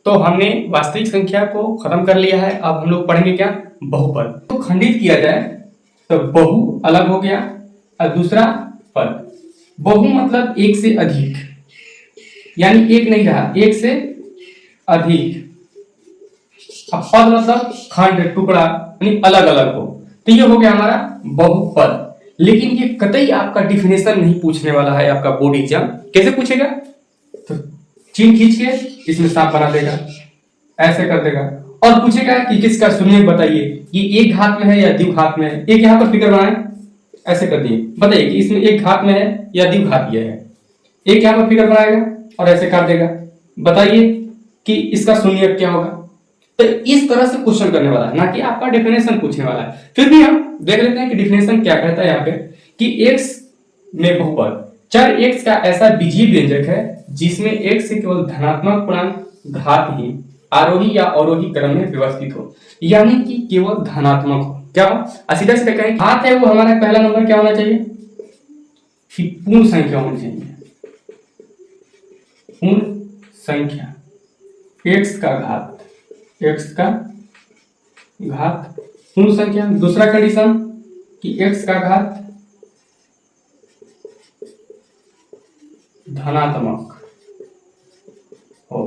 तो हमने वास्तविक संख्या को खत्म कर लिया है। अब हम लोग पढ़ेंगे क्या, बहुपद। तो खंडित किया जाए तो बहु अलग हो गया और दूसरा पद। बहु मतलब एक से अधिक, यानी एक नहीं रहा, एक से अधिक। अब पद मतलब खंड, टुकड़ा, यानी अलग अलग हो। तो ये हो गया हमारा बहुपद। लेकिन ये कतई आपका डिफिनेशन नहीं पूछने वाला है आपका बोर्ड एग्जाम। कैसे पूछेगा, तो चिन्ह खींच के इसमें सांप बना देगा, ऐसे कर देगा, और पूछेगा कि किसका शून्य बताइए, ये एक घात में है या द्विघात में है। एक यहाँ पर फिगर बनाए, ऐसे कर दिए, बताइए कि इसमें एक घात में है या द्विघातीय है। एक यहाँ पर फिगर बनाएगा और ऐसे कर देगा, बताइए कि इसका शून्य क्या होगा। तो इस तरह से क्वेश्चन करने वाला है, ना कि आपका डेफिनेशन पूछने वाला है। फिर भी हम देख लेते हैं कि डेफिनेशन क्या कहता है यहाँ पे, कि x में बहुपद चर x का ऐसा बीजीय व्यंजक है जिसमें x से केवल धनात्मक पूर्णांक घात ही आरोही या अवरोही क्रम में व्यवस्थित हो, यानी कि केवल धनात्मक हो। क्या हो, सीधा सीधा कहें, घात है वो हमारा पहला नंबर क्या होना चाहिए, कि पूर्ण संख्या होनी चाहिए। पूर्ण संख्या x का घात, x का घात पूर्ण संख्या। दूसरा कंडीशन कि x का घात धनात्मक हो,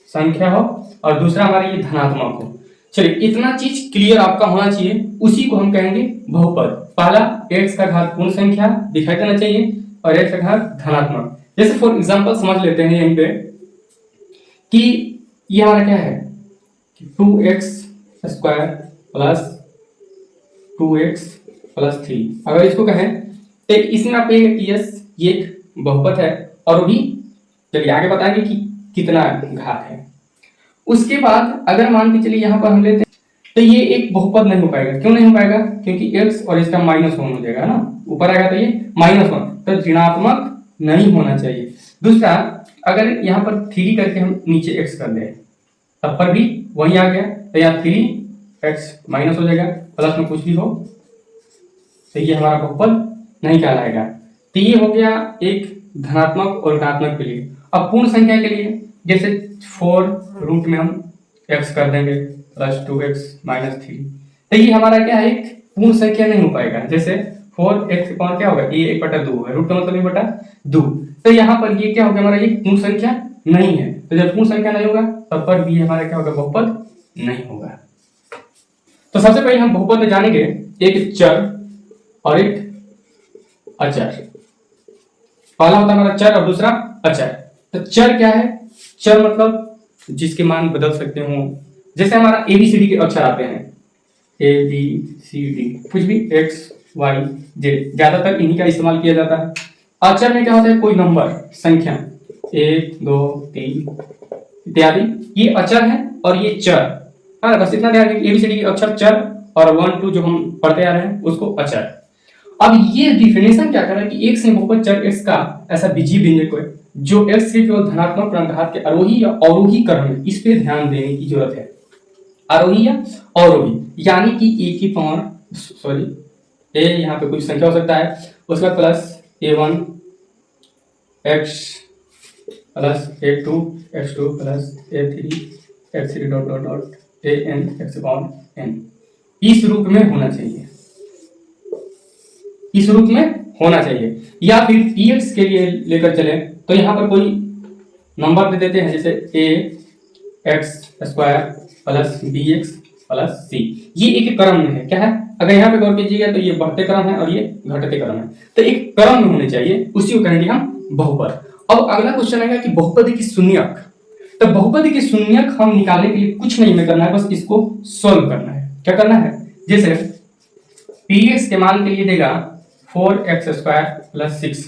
संख्या हो, और दूसरा हमारा ये धनात्मक हो। चलिए, इतना चीज क्लियर आपका होना चाहिए, उसी को हम कहेंगे बहुपद। पहला x का घात पूर्ण संख्या दिखाई देना चाहिए और x का घात धनात्मक। जैसे फॉर एग्जांपल समझ लेते हैं यहीं पे कि ये हमारा क्या है, 2x square plus 2x plus 3। अगर इसको कहें तो इसमें आप ये एक बहुपद है, और भी चलिए आगे बताएंगे कि कितना घात है। उसके बाद अगर मान के चलिए यहाँ पर हम लेते हैं तो ये एक बहुपद नहीं हो पाएगा। क्यों नहीं हो पाएगा, क्योंकि x और इसका -1 हो जाएगा ना, ऊपर आएगा तो ये -1, तो ऋणात्मक नहीं होना चाहिए। दूसरा, अगर यहाँ पर 3 करके हम नीचे x कर दें तब पर भी वही आ गया, तो यहाँ 3x माइनस हो जाएगा, प्लस में कुछ भी हो तो ये हमारा बहुपद नहीं कहलाएगा। तो ये हो गया एक धनात्मक और ऋणात्मक के लिए। अब पूर्ण संख्या के लिए जैसे 4 रूट में हम x कर देंगे प्लस 2x माइनस 3, तो ये हमारा क्या है, एक पूर्ण संख्या नहीं हो पाएगा। जैसे 4x कौन क्या होगा, ये 1/2 है, रूट का मतलब 1/2। तो यहाँ पर ये क्या होगा, हमारा ये पूर्ण संख्या नहीं है। तो जब पूर्ण संख्या नहीं होगा तब पर भी हमारा क्या होगा, बहुपद नहीं होगा। तो सबसे पहले हम बहुपद में जानेंगे एक चर और एक अचर। पहला होता है हमारा चर और दूसरा अचर। तो चर क्या है, चर मतलब जिसके मान बदल सकते हो। जैसे हमारा ABCD के अक्षर आते हैं, ABCD, कुछ भी X Y Z, ज्यादातर इन्हीं का इस्तेमाल किया जाता है। अचर में क्या होता है, कोई नंबर, संख्या 1 2 3 इत्यादि, ये अचर है और ये चर। हाँ, बस इतना ध्यान रखिए, ABCD के अक्षर चर और 1 2 जो हम पढ़ते आ रहे हैं उसको अचर। अब ये डिफिनेशन क्या कर रहा है कि x में बहुपद चर x का ऐसा बीजीय व्यंजक है जो x के केवल धनात्मक पूर्णांक के आरोही या अवरोही क्रम में, इस पे ध्यान देने की जरूरत है। आरोही या अवरोही, यानी कि a की पावर सॉरी a यहाँ पे कुछ संख्या हो सकता है, उसका plus a1 x plus a2 x2 plus a3 x3 dot dot dot an x/n, इस रूप में होना चाहिए, इस रूप में होना चाहिए। या फिर px के लिए लेकर चले तो यहाँ पर कोई नंबर दे देते हैं, जैसे ax² plus bx plus c, ये एक क्रम में है। क्या है, अगर यहाँ पे गौर कीजिएगा तो ये बढ़ते क्रम है और ये घटते क्रम है, तो एक क्रम में होने चाहिए, उसी को कहेंगे हम बहुपद। अब अगला क्वेश्चन आएगा कि बहुपद की शून्यक। तो बहुपद की शून्यक हम निकालने के लिए कुछ नहीं में करना है, बस इसको सॉल्व करना है। क्या करना है, जैसे px के मान के लिए देगा 4x² प्लस 6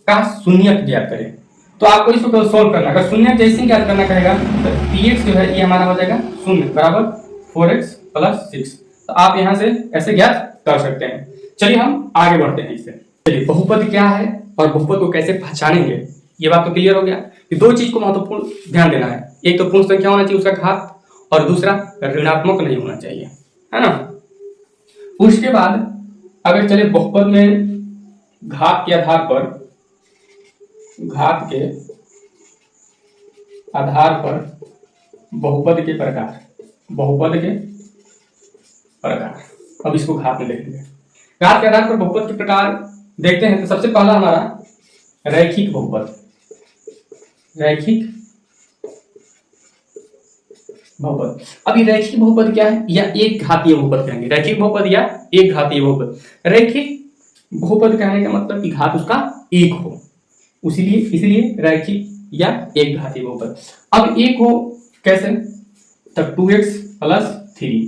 का शून्यक ज्ञात करें, तो आपको इसको केवल सोल्व करना है। अगर शून्यक जैसे ज्ञात करना कहेगा तो px जो है ये हमारा हो जाएगा 0 बराबर 4x प्लस 6। तो आप यहां से ऐसे ज्ञात कर सकते हैं। चलिए हम आगे बढ़ते हैं इससे। चलिए, बहुपद क्या है और बहुपद को कैसे पहचानेंगे, ये बात तो क्लियर हो गया कि दो चीज को महत्वपूर्ण ध्यान देना है, एक तो पूर्ण संख्या होना चाहिए उसका घात, और दूसरा ऋणात्मक नहीं होना चाहिए, है ना। उसके बाद अगर चले बहुपद में घात के आधार बहुपद के प्रकार, बहुपद के प्रकार। अब इसको घात में देखेंगे। घात के आधार पर बहुपद के प्रकार देखते हैं। तो सबसे पहला हमारा रैखिक बहुपद, रैखिक बहुपद। अब ये रैखिक बहुपद क्या है, या एक घातीय बहुपद कहेंगे। रैखिक बहुपद या एक घातीय बहुपद। रैखिक बहुपद कहने का मतलब कि घात उसका एक हो, इसलिए रैखिक या एक घातीय बहुपद। अब एक हो कैसे, तब 2x + 3,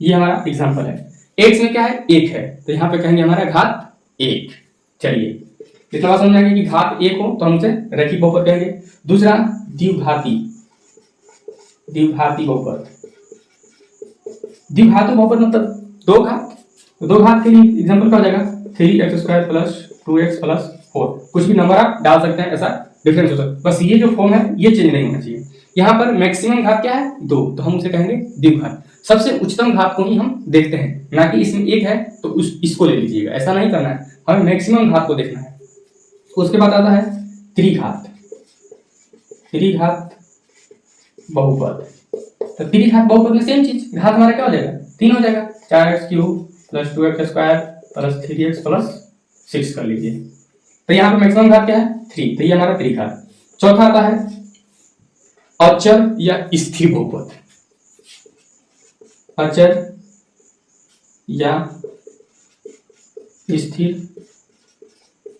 ये हमारा एग्जांपल है। x में क्या है, एक है, तो यहाँ पे कहेंगे हमारा घात एक। चलिए इतना बात समझ आएगी कि घात एक हो तो हम उसे रैखिक बहुपद कहेंगे। दूसरा द्विघाती, द्विघाती बहुपद। द्विघाती बहुपद मतलब दो घात, दो घात के लिए एग्जांपल क्या हो जाएगा, 3x² + 2x + 4। कुछ भी नंबर आप डाल सकते हैं, ऐसा डिफरेंस हो सकता है, बस ये जो फॉर्म है ये चेंज नहीं होना चाहिए। यहाँ पर मैक्सिमम घात क्या है, 2, तो हम उसे कहेंगे द्विघात। सबसे उच्चतम घात को ही हम देखते हैं, ना कि इसमें एक है तो इसको ले लीजिएगा, ऐसा नहीं करना है, हमें मैक्सिमम घात को देखना है। उसके बाद आता है त्रिघात, त्रिघात बहुपद। तो त्रिघात बहुपद में सेम चीज, घात हमारा क्या हो जाएगा, 3 हो जाएगा, 4x³ + 2x² + 3x + 6 कर लीजिए। तो यहाँ पे मैक्सिमम घात क्या है, 3, तो ये हमारा त्रिघात। चौथा आता है अचर या स्थिर बहुपद, अचर या स्थिर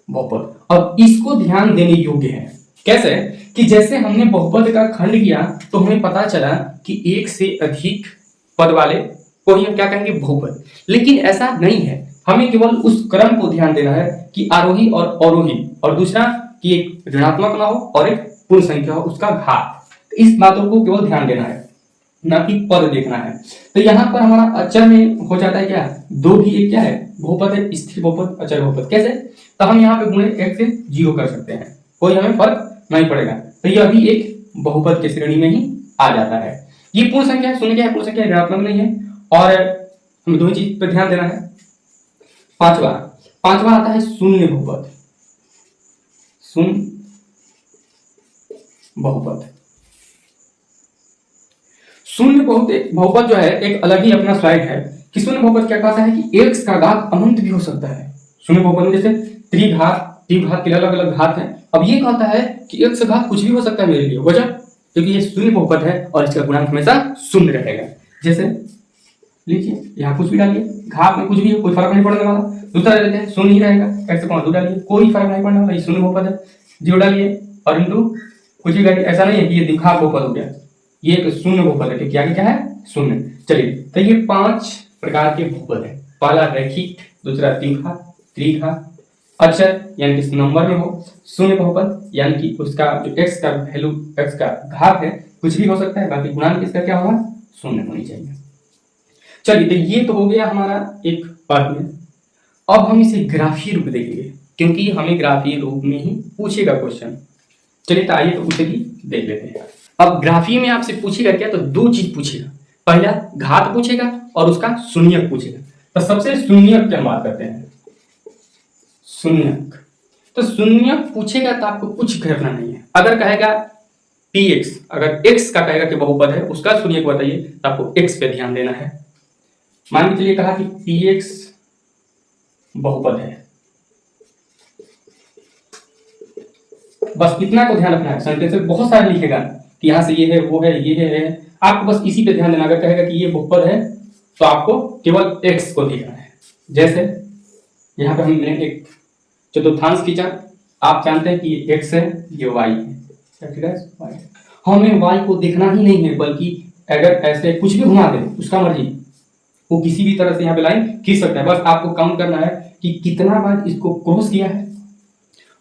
बहुपद। अब इसको ध्यान देने योग्य है, कैसे कि जैसे हमने बहुपद का खंड किया तो हमें पता चला कि एक से अधिक पद वाले को ही हम क्या कहेंगे, बहुपद। लेकिन ऐसा नहीं है, हमें केवल उस क्रम को ध्यान देना है कि आरोही और अवरोही, और दूसरा कि एक ऋणात्मक ना हो और एक पूर्ण संख्या हो, उसका घात। इस बातों को केवल ध्यान देना है, ना कि पद देखना है। तो यहाँ पर हमारा अचर में हो जाता है क्या, दो भी एक क्या है, बहुपद है, स्थिर बहुपद, अचर बहुपद। कैसे, तो हम यहाँ पे गुणे 1 से 0 कर सकते हैं, कोई हमें फर्क नहीं पड़ेगा। तो यह भी एक बहुपद की श्रेणी में ही आ जाता है। ये पूर्ण संख्या है, शून्य क्या है, पूर्ण संख्या ऋणात्मक नहीं है, और हमें दो चीज पर ध्यान देना है। पांचवा आता है शून्य बहुपद, शून्य बहुपद। शून्य बहुपद जो है एक अलग ही अपना स्लाइड है कि शून्य बहुपद क्या कहता है कि x का घात अनंत भी हो सकता है। शून्य बहुपद में जैसे त्रिघात, द्विघात के अलग अलग घात हैं। अब ये कहता है कि x का घात कुछ भी हो सकता है मेरे लिए, वजह क्योंकि ये शून्य बहुपद है और इसका गुणांक हमेशा शून्य रहेगा। जैसे लीजिए यहाँ कुछ भी डालिए, घात में कुछ भी हो, कोई फर्क नहीं पड़ने वाला। दूसरा लेते हैं, शून्य ही रहेगा, x को 2 डालिए, कोई फर्क नहीं पड़ने वाला, ये शून्य बहुपद है। 0 डालिए और इंटू कुछ भी डालिए, ऐसा नहीं है कि ये द्विघात बहुपद हो गया, ये एक शून्य बहुपद है, क्योंकि आगे क्या है, शून्य। चलिए, तो ये 5 प्रकार के बहुपद है। पहला रैखिक, दूसरा द्विघात, त्रिघात, अचर यानी कि नंबर में हो, शून्य बहुपद यानी कि उसका जो x का वैल्यू, x का घात है कुछ भी हो सकता है, बाकी गुणांक इसका क्या होगा, शून्य होनी चाहिए। चलिए, तो ये तो हो गया हमारा एक पार्ट में। अब हम इसे ग्राफीय रूप देखेंगे, क्योंकि हमें ग्राफीय रूप में ही पूछेगा क्वेश्चन। चलिए, तो आइए तो उसे भी देख लेते हैं। अब ग्राफीय में आपसे पूछेगा क्या, तो 2 चीज पूछेगा, पहला घात पूछेगा और उसका शून्यक पूछेगा। तो सबसे शून्यक की बात करते हैं, शून्यक। तो शून्यक पूछेगा तो आपको कुछ करना नहीं है। अगर कहेगा px, अगर x का कहेगा कि बहुपद है, उसका शून्यक बताइए, तो आपको x पे ध्यान देना है। मान के चलिए कहा कि px बहुपद है, बस इतना को ध्यान रखना है। सेंटेंस में बहुत सारे लिखेगा कि यहाँ से ये है, वो है, ये है, आपको बस इसी पे ध्यान देना। अगर कहेगा कि ये बहुपद है तो आपको केवल x को देखना है। जैसे यहाँ पे हमने एक चतुर्थांश खींचा, आप जानते हैं कि ये x है, ये y है, हमें y को देखना ही नहीं है, बल्कि अगर ऐसे कुछ भी घुमा दे उसका मर्जी, वो किसी भी तरह से यहाँ पे लाइन खींच सकता है। बस आपको काउंट करना है कि कितना बार इसको क्रॉस किया है,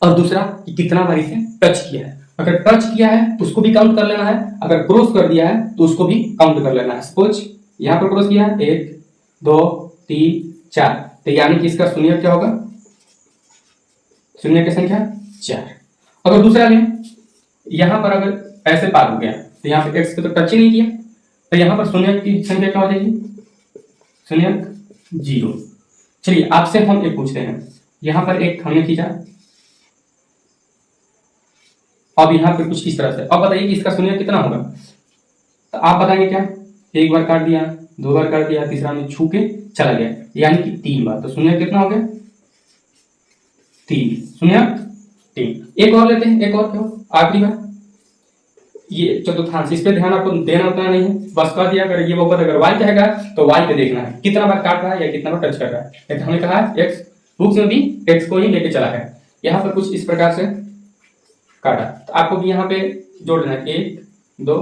और दूसरा कि कितना बार इसे टच किया है। अगर टच किया है तो उसको भी काउंट कर लेना है, अगर क्रॉस कर दिया है तो उसको भी काउंट कर लेना है। सपोज यहाँ पर क्रॉस किया है, 1 2 3 4, तो यानी कि इसका शून्य क्या होगा, शून्य की संख्या 4। अगर दूसरा लें, यहाँ पर अगर ऐसे पार हो गया तो यहाँ पे x पे तो टच ही नहीं किया, तो यहाँ पर शून्य की संख्या क्या हो जाएगी, शून्य 0। चलिए, आपसे हम एक पूछते हैं, यहाँ पर एक हमने खींचा, अब यहाँ पे कुछ इस तरह से। अब बताइए कि इसका शून्य कितना होगा। तो आप बताएंगे क्या, एक बार काट दिया, दो बार काट दिया, तीसरा में छू के चला गया, यानी कि 3 बार। तो शून्य कितना हो गया, 3 शून्य 3। एक और लेते हैं, एक और क्यों, आखिरी बार ये चतुर्थांश, इस पे ध्यान आपको देना उतना नहीं है, बस कह दिया अगर ये बहुपद अगर y कहेगा तो y पे देखना है कितना बार काट रहा है या कितना बार टच कर रहा है। लेकिन हमने कहा है x, बुक्स में भी x को ही लेके चला है। यहाँ पर कुछ इस प्रकार से काटा, तो आपको भी यहाँ पे जोड़ देना है 1 2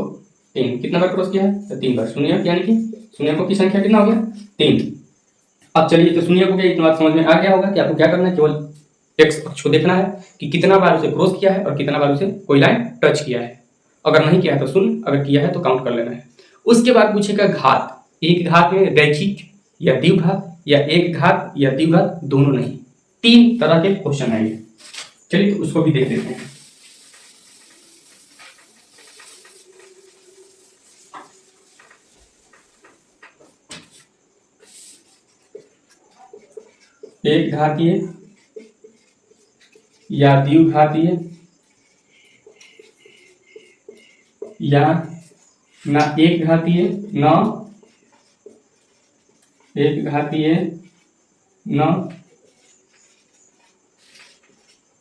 3, कितना बार क्रॉस किया है, तो 3 बार। शून्य यानी कि शून्य को की संख्या कितना हो गया, 3। अब चलिए, तो शून्य को क्या इतना बात समझ में आ गया होगा कि आपको क्या करना है, केवल x अक्ष को देखना है कि कितना बार उसे क्रॉस किया है और कितना बार उसे कोई लाइन टच किया है। अगर नहीं किया है तो शून्य, अगर किया है तो काउंट कर लेना है। उसके बाद पूछेगा घात, एक घात में रैखिक या द्विघात या एक घात या द्विघात दोनों नहीं, 3 तरह के क्वेश्चन आएंगे। चलिए तो उसको भी देख लेते हैं। एक घातीय या द्विघातीय या ना एक घातीय न एक घातीय न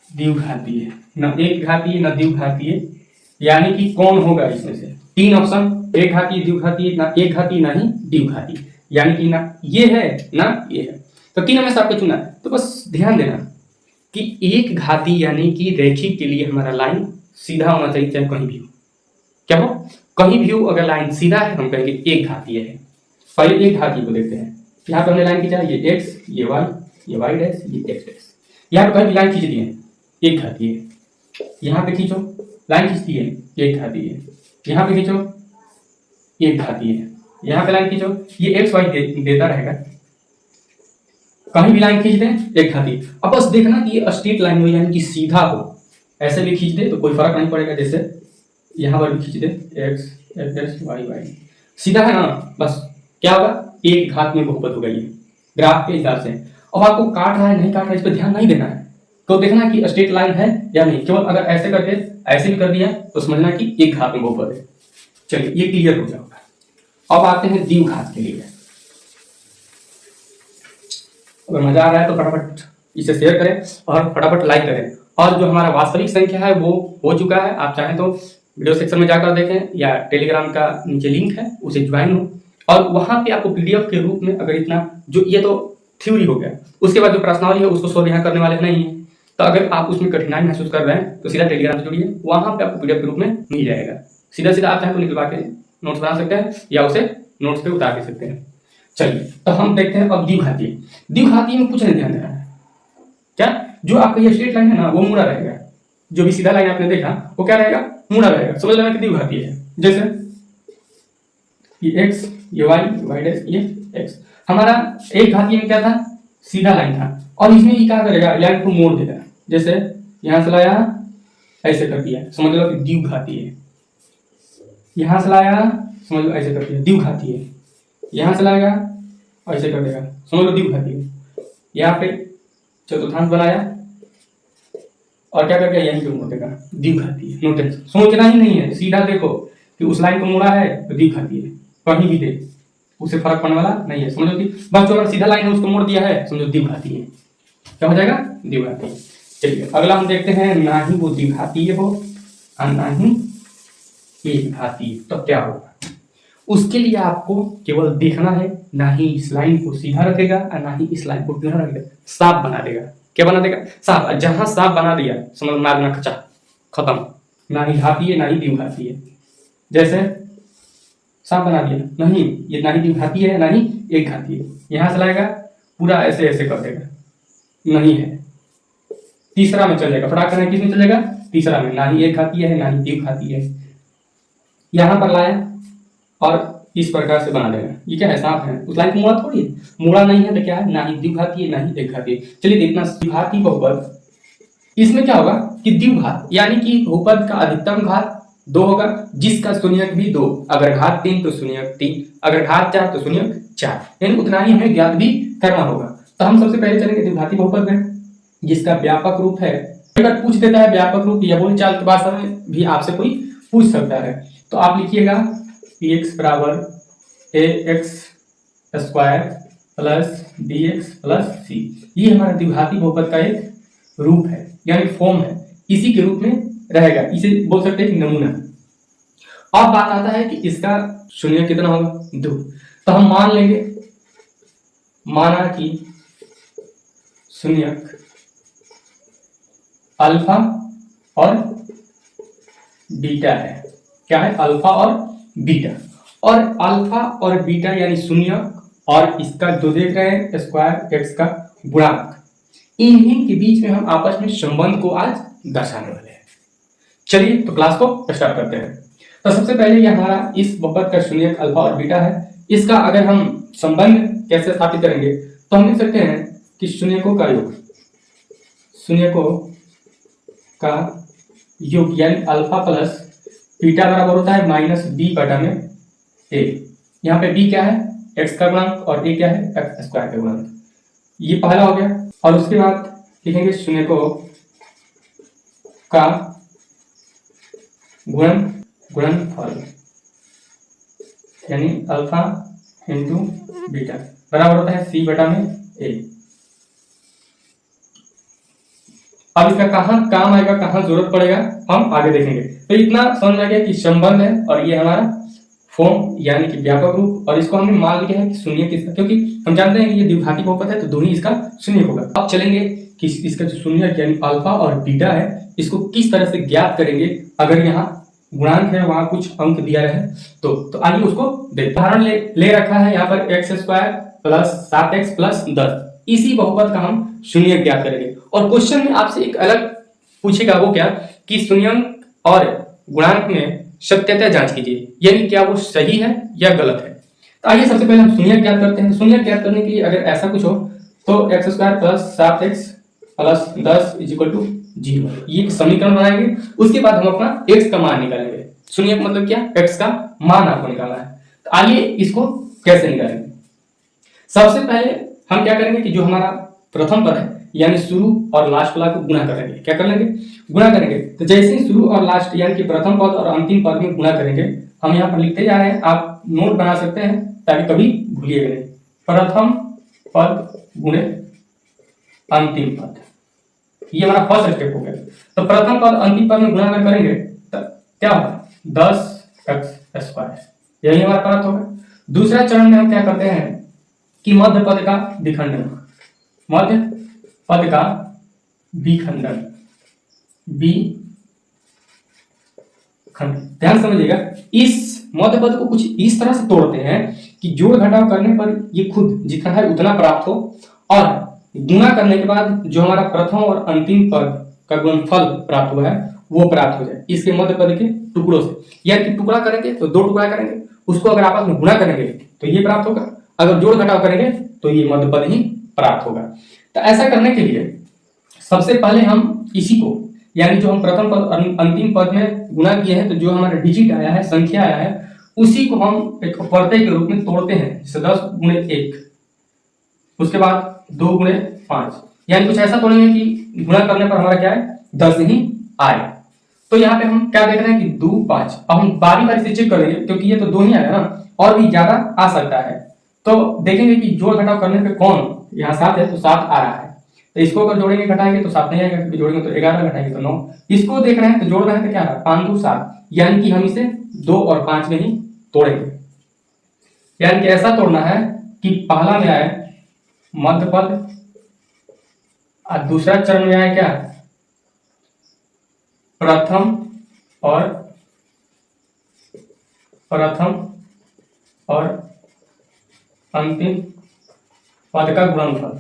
द्विघातीय, न एक घातीय न द्विघातीय, यानी कि कौन होगा इसमें से 3 ऑप्शन, एक घातीय द्विघातीय ना एक घातीय ना ही द्विघातीय, यानी कि ना ये है ना ये है। तो 3 हमेशा आपको चुना है। तो बस ध्यान देना कि एक घातीय यानी कि रेखिक के लिए हमारा लाइन सीधा होना चाहिए, चाहे कहीं भी हो, क्या हो कहीं भी हो, अगर लाइन सीधा है हम कहेंगे एक घातीय है। पहले एक घातीय को देखते हैं। यहाँ पे हमने लाइन खींचा, ये x ये y डैश ये x डैश, यहाँ पे कहीं भी लाइन खींच दी है, एक घातीय है। यहाँ पे खींचो, लाइन खींचती है, एक घातीय है। यहाँ पे खींचो, एक घातीय है। यहाँ पे लाइन खींचो, ये x y देता रहेगा, कहीं भी लाइन खींच दें एक घातीय। अब बस देखना कि ये स्ट्रेट लाइन हो, यानी कि सीधा हो। ऐसे भी खींच दे तो कोई फर्क नहीं पड़ेगा, जैसे यहाँ पर भी खींच दे x डैश y सीधा है ना, बस क्या होगा, एक घात में बहुपद होगा ये ग्राफ के हिसाब से। अब आपको काट रहा है नहीं काट रहा है इस पर ध्यान नहीं देना है, तो देखना कि स्ट्रेट लाइन है या नहीं। केवल अगर ऐसे करके ऐसे भी कर दिया तो समझना कि एक घात में बहुपद है। चलिए ये क्लियर हो जाएगा। अब आते हैं द्विघात के लिए। अगर मजा आ रहा है तो फटाफट इसे शेयर करें और फटाफट लाइक करें। और जो हमारा वास्तविक संख्या है वो हो चुका है, आप चाहें तो वीडियो सेक्शन में जाकर देखें या टेलीग्राम का नीचे लिंक है उसे ज्वाइन हो, और वहां पे आपको पीडीएफ के रूप में, अगर इतना जो ये तो थ्योरी हो गया, उसके बाद जो प्रश्नावली है उसको सोल्व यहाँ करने वाले नहीं है। तो अगर आप उसमें कठिनाई महसूस कर रहे हैं तो सीधा टेलीग्राम से जुड़िए, वहां पे आपको पीडीएफ के रूप में मिल जाएगा। सीधा सीधा आप चाहें तो निकलवा के नोट्स बना सकते हैं या उसे नोट्स पे उतार दे सकते हैं। चलिए तो हम देखते हैं अब द्विघातीय। द्विघातीय में कुछ नहीं ध्यान देना है, क्या जो आपका ये स्ट्रेट लाइन है ना वो मुड़ा रहेगा, जो भी सीधा लाइन आपने देखा वो क्या रहेगा, मुड़ा रहेगा। समझ लेना कि द्विघातीय है। जैसे ये x ये y डैश ये x, हमारा एक घातीय में क्या था, सीधा लाइन था, और इसमें ये क्या करेगा, लाइन को मोड़ देगा। जैसे यहां से लाया ऐसे कर दिया, समझ लो कि द्विघातीय है। यहां से लाया समझ लो ऐसे कर दिया, द्विघातीय है। यहां से लाएगा ऐसे कर देगा, समझ लो द्विघातीय है। यहाँ पे चतुर्थांश बनाया और क्या करके यहीं पे मोड़ देगा, द्विघातीय। नो टेंशन, सोचना ही नहीं है, सीधा देखो कि उस लाइन को मोड़ा है तो द्विघातीय है, कहीं भी दे उसे फर्क पड़ने वाला नहीं है। समझो कि बस जो अगर सीधा लाइन है उसको मोड़ दिया है, समझो द्विघातीय है। क्या हो जाएगा, द्विघातीय। चलिए अगला हम देखते हैं, ना ही वो द्विघातीय हो और ना ही एक घातीय, तो क्या होगा। उसके लिए आपको केवल देखना है, ना ही इस लाइन को सीधा रखेगा और ना ही इस लाइन को टेढ़ा रखेगा, साफ बना देगा। क्या बना देगा, साफ। जहां साफ बना दिया समझ मार देना खचा, खत्म। ना ही घातीय ना ही द्विघातीय, जैसे साफ बना दिया, नहीं ये ना ही द्विघातीय है ना ही एक घातीय। यहां से लाएगा पूरा ऐसे ऐसे कर देगा, नहीं है। तीसरा में चल जाएगा, फटाक करना किस में चल जाएगा, तीसरा में। ना ही एक घातीय है ना ही द्विघातीय है। यहां पर लाया और इस प्रकार से बना देगा, ये क्या है, साफ है। उस लाइन को मुड़ा थोड़ी है, मुड़ा नहीं है तो क्या है, ना ही द्विघातीय ना ही एक घातीय। चलिए देखना, द्विघातीय बहुपद, इसमें क्या होगा कि द्विघात यानी कि बहुपद का अधिकतम घात 2 होगा, जिसका शून्यक भी 2। अगर घात 3 तो शून्यक 3, अगर घात 4 तो शून्यक 4, यानी उतना ही हमें ज्ञात भी करना होगा। तो हम सबसे पहले चलेंगे द्विघातीय बहुपद में, जिसका व्यापक रूप है। अगर पूछ देता है व्यापक रूप या बोलचाल की भाषा में भी आपसे कोई पूछ सकता है, तो आप लिखिएगा px बराबर a x square plus d x plus c. ये हमारा द्विघाती बहुपद का एक रूप है यानी फॉर्म है, इसी के रूप में रहेगा, इसे बोल सकते हैं कि नमूना। अब बात आता है कि इसका शून्य कितना होगा, 2। तो हम मान लेंगे, माना कि शून्यक अल्फा और बीटा है। क्या है, अल्फा और बीटा। और अल्फा और बीटा यानी शून्यक और इसका जो देख रहे हैं स्क्वायर एक्स का गुणांक, इन्हीं के बीच में हम आपस में संबंध को आज दर्शाने वाले हैं। चलिए तो क्लास को स्टार्ट करते हैं। तो सबसे पहले ये हमारा इस बहुपद का शून्यक अल्फा और बीटा है। इसका अगर हम संबंध कैसे स्थापित करेंगे तो हम लिख सकते हैं कि शून्यकों का योग, शून्यकों का योग यानी अल्फा प्लस बीटा बराबर होता है माइनस बी बटा में ए। यहाँ पे बी क्या है, एक्स का गुणांक, और ए क्या है, एक्स स्क्वायर का गुणांक। ये पहला हो गया। और उसके बाद लिखेंगे शून्यकों का गुणनफल यानी अल्फा इंटू बीटा बराबर होता है सी बटा में ए। अब इसका कहाँ काम आएगा, कहाँ जरूरत पड़ेगा, हम आगे देखेंगे। तो इतना समझ आ गया कि संबंध है और ये हमारा फॉर्म यानी कि व्यापक रूप, और इसको हमने मान लिया है कि शून्य किसका, क्योंकि हम जानते हैं कि ये द्विघाती बहुपद है तो दोनों ही इसका शून्य होगा। अब चलेंगे कि इसका जो शून्य यानी अल्फा और बीटा है इसको किस तरह से ज्ञात करेंगे। अगर यहाँ गुणांक है, वहां कुछ अंक दिया रहे तो आइए उसको देखते हैं। उदाहरण ले रखा है यहाँ पर x square plus 7x plus 10, इसी बहुपद का हम शून्य ज्ञात करेंगे। और क्वेश्चन में आपसे एक अलग पूछेगा, वो क्या कि शून्यंक और गुणांक में सत्यता जांच कीजिए, यानी क्या वो सही है या गलत है। तो आइए सबसे पहले हम शून्य ज्ञात करते हैं। शून्य ज्ञात करने के लिए अगर ऐसा कुछ हो तो x square plus 7x plus 10 is equal to 0, ये समीकरण बनाएंगे। उसके बाद हम अपना x का मान निकालेंगे। शून्य का मतलब क्या, x का मान आपको निकालना है। तो आइए इसको कैसे निकालेंगे। सबसे पहले हम क्या करेंगे कि जो हमारा प्रथम पद है यानी शुरू और लास्ट वाला को गुणा करेंगे। क्या कर लेंगे, गुणा करेंगे। तो जैसे ही शुरू और लास्ट यानी कि प्रथम पद और अंतिम पद में गुणा करेंगे, हम यहाँ पर लिखते जा रहे हैं, आप नोट बना सकते हैं ताकि कभी भूलिएगा नहीं। प्रथम पद गुणे अंतिम पद, ये हमारा फर्स्ट स्टेप हो गया। तो प्रथम पद अंतिम पद में गुणा करेंगे तो क्या होगा, 10x स्क्वायर, यही हमारा प्राप्त होगा। दूसरा चरण में हम क्या करते हैं कि मध्य पद का विखंडन, मध्य पद का विखंडन, ध्यान समझिएगा। इस मध्य पद को कुछ इस तरह से तोड़ते हैं कि जोड़ घटाव करने पर ये खुद जितना है उतना प्राप्त हो, और गुणा करने के बाद जो हमारा प्रथम और अंतिम पद का गुणनफल प्राप्त हुआ है वो प्राप्त हो जाए इसके मध्य पद के टुकड़ों से। यानी कि टुकड़ा करेंगे तो 2 टुकड़ा करेंगे, उसको अगर आपस में गुणा करेंगे तो ये प्राप्त होगा, अगर जोड़ घटाव करेंगे तो ये मध्य पद ही प्राप्त होगा। तो ऐसा करने के लिए सबसे पहले हम इसी को यानी जो हम प्रथम पद अंतिम पद में गुणा किए हैं, तो जो हमारा डिजिट आया है, संख्या आया है, उसी को हम एक प्रत्यय के रूप में तोड़ते हैं। जैसे 10 गुणे 1, उसके बाद 2 गुणे 5, यानी कुछ ऐसा तोड़ेंगे कि गुणा करने पर हमारा क्या है, 10 ही आए। तो यहाँ पे हम क्या देख रहे हैं कि 2 5। अब हम बारी बारी से चेक करेंगे क्योंकि ये तो 2 ही आया ना, और भी ज्यादा आ सकता है। तो देखेंगे कि जोड़ घटाव करने पे कौन, यहाँ 7 है तो 7 आ रहा है, तो इसको अगर जोड़ेंगे घटाएंगे तो 7 नहीं आएगा, क्योंकि जोड़ेंगे तो 11, घटाएंगे तो 9। इसको देख रहे हैं तो जोड़ रहे हैं तो क्या है 5 2 7, यानी कि हम इसे 2 और 5 में ही तोड़ेंगे। यानी कि ऐसा तोड़ना है कि पहला में आए मध्य पद और दूसरा चरण में आए क्या, प्रथम और अंतिम पद का गुणनफल।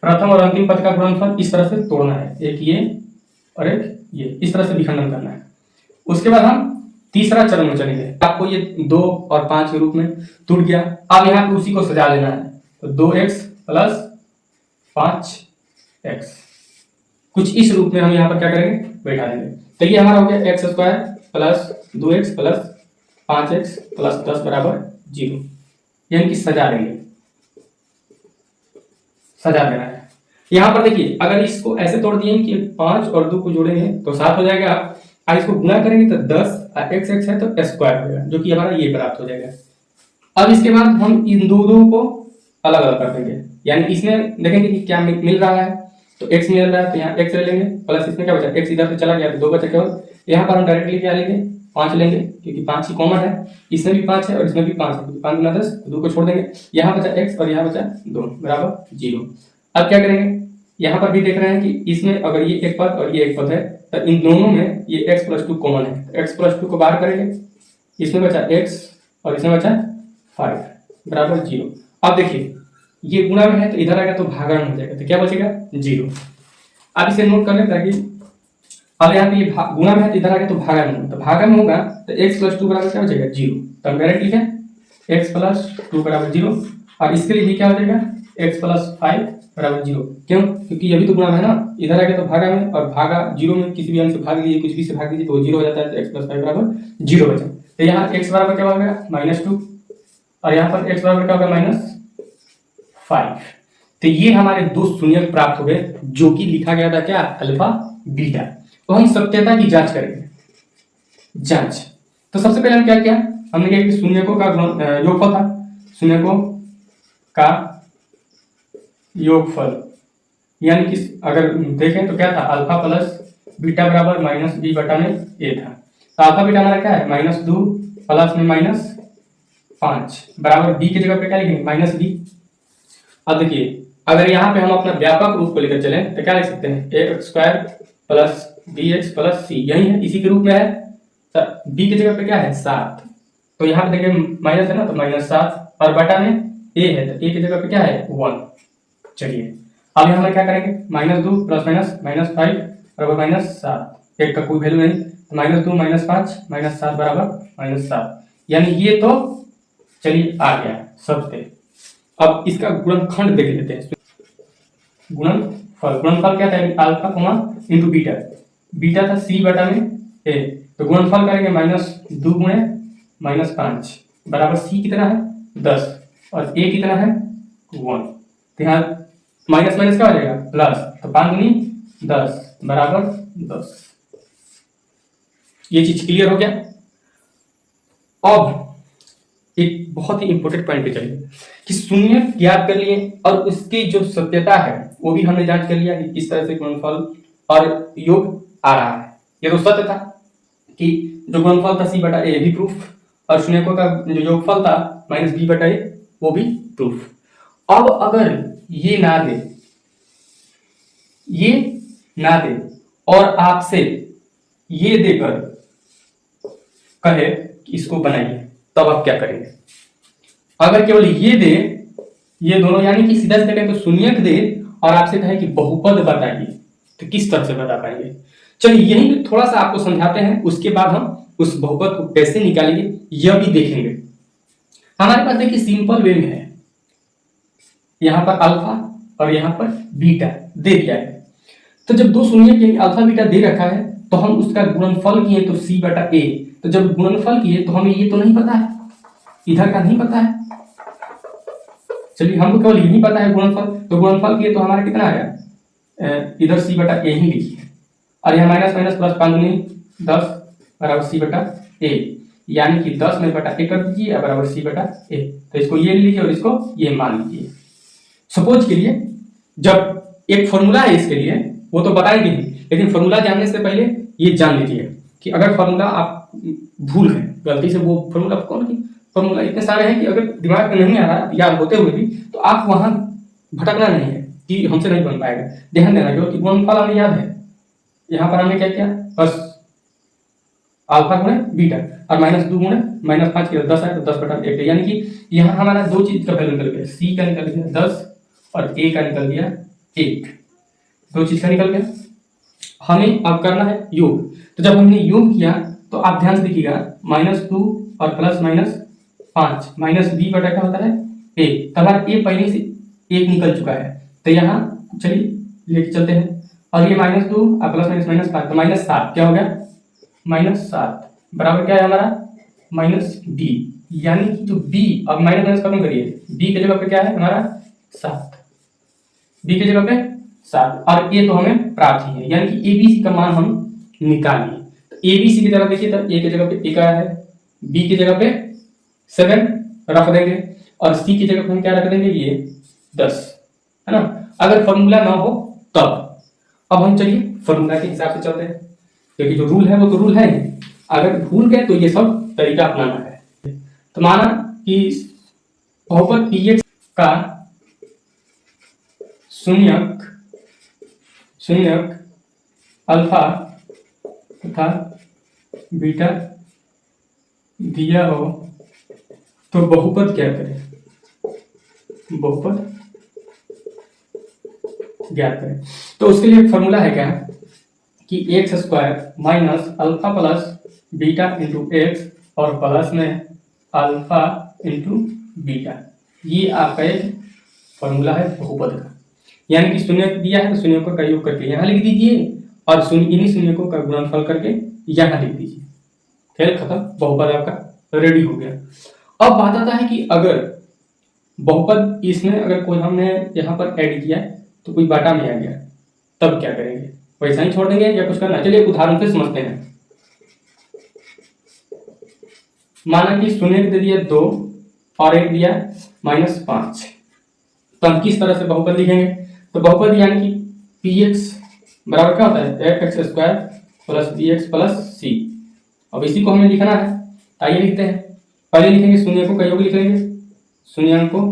प्रथम और अंतिम पद का गुणनफल इस तरह से तोड़ना है, एक ये और एक ये, इस तरह से विखंडन करना है। उसके बाद हम तीसरा चरण में चलेंगे। आपको ये 2 और 5 के रूप में टूट गया। अब यहाँ पे उसी को सजा लेना है, तो 2x प्लस 5x, कुछ इस रूप में हम यहाँ पर क्या करेंगे, बैठा देंगे। तो ये हमारा हो गया x square plus 2x plus 5x plus 10 बराबर 0, यानी कि सजा देंगे, सजा देना है। यहाँ पर देखिए अगर इसको ऐसे तोड़ दिए कि 5 और 2 को जोड़ेंगे तो 7 हो जाएगा। और इसको गुणा करेंगे तो 10 और x x है तो स्क्वायर होगा, जो कि हमारा ये प्राप्त हो जाएगा। अब इसके बाद हम इन दो को अलग अलग कर देंगे, यानी इसमें देखेंगे कि क्या मिल रहा है, तो x मिल रहा है तो यहाँ x ले लेंगे, प्लस इसमें क्या बचा, x इधर से चला गया तो 2 बचा केवल। यहाँ पर हम डायरेक्टली क्या लेंगे, 5 लेंगे, क्योंकि 5 ही कॉमन है, इसमें भी 5 है और इसमें भी 5 है, तो 5 गुना 10, 2 को छोड़ देंगे, यहाँ बचा x और यहाँ बचा 2 बराबर 0। अब क्या करेंगे, यहाँ पर भी देख रहे हैं कि इसमें अगर ये एक पद और ये एक पद है तो इन दोनों में ये x + 2 कॉमन है, तो x + 2 को बाहर करेंगे, इसमें बचा x और इसमें बचा 5 बराबर 0। अब देखिए ये गुणा में है तो इधर आएगा तो भागा में हो जाएगा, तो क्या बचेगा 0। अब इसे नोट कर लें ताकि अब यहाँ पे ये गुणा में है तो इधर आएगा तो भागा में होगा, तो भागा में होगा तो x + 2 बराबर क्या हो जाएगा 0। तो हम डायरेक्ट लिखें x + 2 बराबर 0, और इसके लिए भी क्या हो जाएगा x + 5 बराबर 0। क्यों, क्योंकि अभी तो गुणा में है ना, इधर आएगा तो भागा में, और भागा 0 में किसी भी अंक से भाग दीजिए, कुछ भी से भाग दीजिए तो 0 हो जाता है, तो x + 5 बराबर 0 बचा। तो यहाँ x बराबर क्या हो गया -2, और यहाँ पर x बराबर क्या होगा -5। तो ये हमारे दो शून्यक प्राप्त हो गए, जो कि लिखा गया था क्या, अल्फा बीटा। तो हम सत्यता की जांच करेंगे, जांच। तो सबसे पहले हम क्या किया, हमने क्या कि शून्यकों का योगफल था, शून्यकों का योगफल, यानी कि अगर देखें तो क्या था, अल्फा प्लस बीटा बराबर -b बटा में a था। तो अल्फा बीटा हमारा क्या है, -2 प्लस में -5 बराबर b की जगह पे क्या लिखेंगे -b। अब देखिए अगर यहाँ पे हम अपना व्यापक रूप को लेकर चलें तो क्या लिख सकते हैं, ax² + bx + c, यही है, इसी के रूप में है। तो b की जगह पे क्या है 7, तो यहाँ पे देखिए माइनस है ना, तो -7, और बटा में a है तो a की जगह पे क्या है 1। चलिए अब यहाँ पर क्या करेंगे, -2 + -5 बराबर -7, एक का कोई वैल्यू नहीं, तो -2 -5 -7 बराबर -7, यानी ये तो चलिए आ गया सबसे। अब इसका गुणनखंड देख लेते हैं, गुणनफल क्या था, अल्फा इंटू बीटा, बीटा था c बटा में a, तो गुणनफल करेंगे -2 गुणे -5 बराबर c कितना है 10 और a कितना है 1। तो यहाँ माइनस माइनस क्या हो जाएगा प्लस, तो 5 दूनी 10 बराबर 10। ये चीज क्लियर हो गया। अब एक बहुत ही इंपॉर्टेंट पॉइंट पे चलिए कि शून्य ज्ञात कर लिए और उसकी जो सत्यता है वो भी हमने जांच कर लिया कि किस तरह से गुणनफल और योग आ रहा है। ये तो सत्य था कि जो गुणनफल था c बटा a भी प्रूफ, और शून्यकों का जो योगफल था -b बटा a वो भी प्रूफ। अब अगर ये ना दे और आपसे ये देकर कहे कि इसको बनाइए, तब आप क्या करेंगे। अगर केवल ये दे, ये दोनों यानी कि सीधा सीधा तो शून्यक दे और आपसे कहे कि बहुपद बताइए, तो किस तरह से बता पाएंगे। चलिए यही पे थोड़ा सा आपको समझाते हैं, उसके बाद हम उस बहुपद को कैसे निकालेंगे यह भी देखेंगे। हमारे पास देखिए सिंपल वे में है, यहाँ पर अल्फा और यहाँ पर बीटा दे दिया है। तो जब दो शून्यक यानी अल्फा बीटा दे रखा है तो हम उसका गुणनफल किए तो c बटा a, तो जब गुणनफल किए तो हमें ये तो नहीं पता है, इधर का नहीं पता है, चलिए हमको केवल यही पता है गुणनफल, तो गुणनफल किए तो हमारा कितना आया, इधर c बटा a ही लिखिए, और यहाँ माइनस माइनस प्लस 5 दूनी 10 बराबर c बटा a, यानी कि 10 में बटा a कर दीजिए बराबर c बटा a। तो इसको ये लीजिए और इसको ये मान लीजिए। सपोज के लिए जब एक फॉर्मूला है इसके लिए, वो तो बताएंगे ही, लेकिन फॉर्मूला जानने से पहले ये जान लीजिए कि अगर फॉर्मूला आप भूल गए गलती से, वो फॉर्मूला कौन की फॉर्मूला इतने सारे हैं कि अगर दिमाग में नहीं आ रहा याद होते हुए भी, तो आप वहां भटकना नहीं है कि हमसे नहीं बन पाएगा। ध्यान देना क्योंकि गुणनफल हमें याद है, यहाँ पर हमने क्या किया, बस अल्फा गुणे बीटा और -2 गुणे -5 किया 10 है, तो 10 बटा 1, यानी कि यहाँ हमारा दो चीज का वैल्यू निकल गया, c का निकल गया 10 और a का निकल गया 1, दो चीज का निकल गया। हमें अब करना है योग, तो जब हमने योग किया तो आप ध्यान से देखिएगा -2 और +5 -b बटा क्या होता है a, हमारा a पहले से 1 निकल चुका है, तो यहाँ चलिए लेके चलते हैं, और ये -2 और +-5 तो -7 क्या हो गया, -7 बराबर क्या है हमारा -b, यानी कि जो b अब माइनस माइनस खत्म करिए, b की जगह पे क्या है हमारा 7, b की जगह पे 7, और a तो हमें प्राप्त ही है, यानी कि abc का मान हम निकालिए। तो ए बी सी की तरफ देखिए, तो ए की जगह पे एक आया है, बी की जगह पे 7 रख देंगे, और सी की जगह पे हम क्या रख देंगे, ये 10, है ना। अगर फॉर्मूला ना हो तब अब हम चलिए फॉर्मूला के हिसाब से चलते हैं, क्योंकि जो रूल है वो तो रूल है ही। अगर भूल गए तो ये सब तरीका अपनाना है। तो माना कि बहुपद px का शून्यक अल्फा तथा बीटा दिया हो तो बहुपद क्या करें, बहुपद ज्ञात करें। तो उसके लिए फॉर्मूला है क्या कि x square minus alpha plus beta into x और प्लस में अल्फा इंटू बीटा, ये आपका एक फॉर्मूला है बहुपद का। यानी कि शून्य दिया है तो शून्य का योग करके यहाँ लिख दीजिए, और इन्हीं शून्यों का गुणनफल करके यहाँ लिख दीजिए, खेल खत्म, बहुपद आपका रेडी हो गया। अब बात आता है कि अगर बहुपद इसमें अगर कोई हमने यहाँ पर ऐड किया तो कोई बाटा में आ गया, तब क्या करेंगे, वैसा ही छोड़ देंगे या कुछ करना। चलिए उदाहरण से समझते हैं। माना कि शून्य दे दिया 2 और एक दिया -5, तो हम किस तरह से बहुपद लिखेंगे, तो बहुपद यानी कि px बराबर क्या होता है, x square plus bx plus c. अब इसी को हमें लिखना है, आइए लिखते हैं। पहले लिखेंगे शून्यकों का योग, लिख लेंगे शून्यकों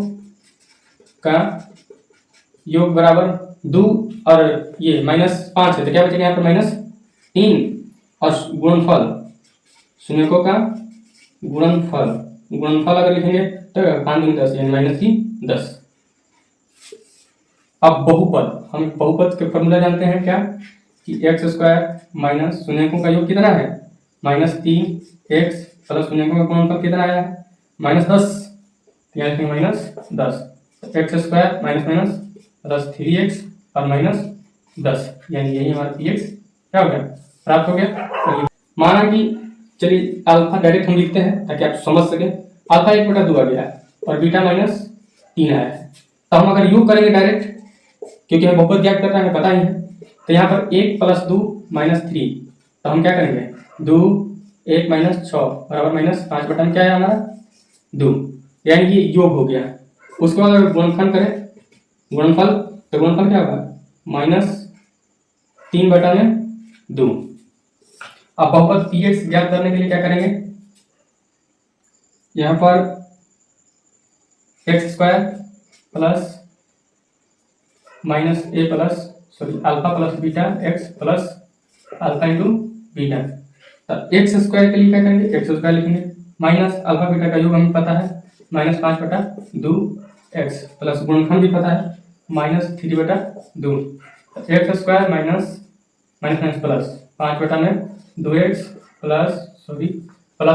का योग बराबर 2 और ये -5 है तो क्या बचेगा यहाँ पर -3, और गुणनफल शून्यकों का गुणनफल अगर लिखेंगे तो 5 दूनी 10 यानी -10। अब बहुपद, हम बहुपद के फॉर्मूला जानते हैं क्या कि एक्स स्क्वायर माइनस शून्यकों का योग कितना है -3x प्लस शून्यकों का गुणनफल कितना आया है -10, यानी कि -10, x square minus plus 3x और -10, यानी यही हमारा px क्या हो गया, प्राप्त हो गया। माना कि चलिए अल्फा डायरेक्ट हम लिखते हैं ताकि आप समझ सके, अल्फा 1/2 आ गया और बीटा -3 आया है। तो हम अगर योग करेंगे डायरेक्ट, क्योंकि हमें बहुपद ज्ञात करना है, पता ही है, तो यहाँ पर 1 + 2 -3, तो हम क्या करेंगे 2 1 -6 बराबर -5 क्या है हमारा 2, यानी कि योग हो गया। उसके बाद अगर गुणनफल करें, गुणनफल तो गुणनफल क्या होगा -3/2। अब बहुपद px ज्ञात करने के लिए क्या करेंगे, यहाँ पर x square plus alpha plus beta x plus alpha into beta. तो एक्स स्क्वायर के लिए क्या करेंगे, एक्स स्क्वायर लिखेंगे माइनस अल्फा बीटा का योग हमें पता है -5/2 एक्स प्लस गुणनफल भी पता है -3/2। X square minus plus 5/2x plus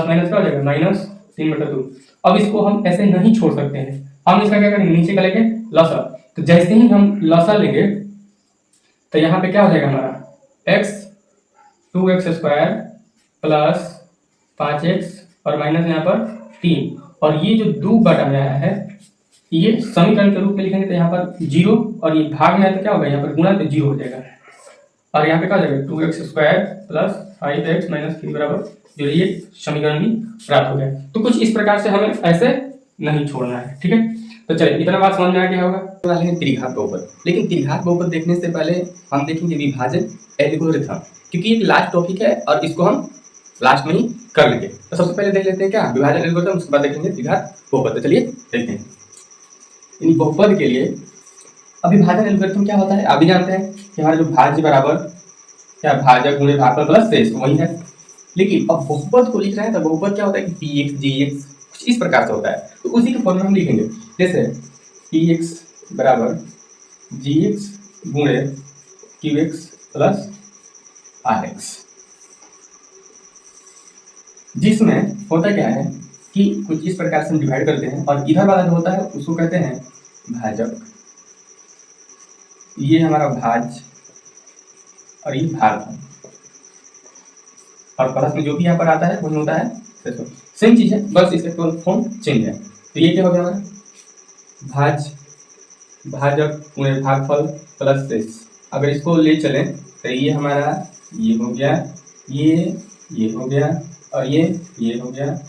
minus क्या हो जाएगा -3/2। अब इसको हम ऐसे नहीं छोड़ सकते हैं, हम इसका क्या करेंगे, नीचे का लेंगे लसा। तो जैसे ही हम लसा लेंगे तो यहाँ पे क्या हो जाएगा हमारा x 2x square plus 5x और माइनस यहाँ पर 3, और ये जो 2 बटा में आया है ये समीकरण के रूप में लिखेंगे तो यहाँ पर 0, और ये भाग में आया तो क्या होगा, यहाँ पर गुणा तो 0 हो जाएगा, और यहाँ पे क्या हो जाएगा 2x square plus 5x minus 3 बराबर 0, ये समीकरण भी प्राप्त हो गया। तो कुछ इस प्रकार से हमें ऐसे नहीं छोड़ना है, ठीक है। तो चलिए इतना बात समझ में आ गया होगा। वाले हैं त्रिघात बहुपद, लेकिन त्रिघात बहुपद देखने से पहले हम देखेंगे विभाजन एल्गोरिथम, क्योंकि एक लास्ट टॉपिक है और इसको हम लास्ट में ही कर लेंगे। तो सबसे पहले देख लेते हैं क्या विभाजन एल्गोरिथम, उसके बाद देखेंगे त्रिघात बहुपद। तो चलिए देखते हैं। इन बहुपद के लिए अब विभाजन एल्गोरिथम क्या होता है, आप भी जानते हैं कि हमारा जो भाज्य बराबर क्या भाजक गुणे भागफल प्लस शेष वही है, लेकिन अब बहुपद को लिख रहे हैं तो बहुपद क्या होता है कि px gx कुछ इस प्रकार से होता है। तो उसी के फॉर्मूला हम लिखेंगे, जैसे px बराबर gx गुणे qx प्लस rx, जिसमें होता क्या है कि कुछ इस प्रकार से हम डिवाइड करते हैं, और इधर वाला जो होता है उसको कहते हैं भाजक, ये हमारा भाज्य और ये भागफल, और प्लस में जो भी यहाँ पर आता है वही होता है सेम चीज है, बस इसका केवल फॉर्म चेंज है। तो ये क्या हो गया हमारा भाजक गुणे भागफल प्लस शेष। अगर इसको ले चलें तो ये हमारा ये हो गया, ये ये हो गया, और ये हो गया,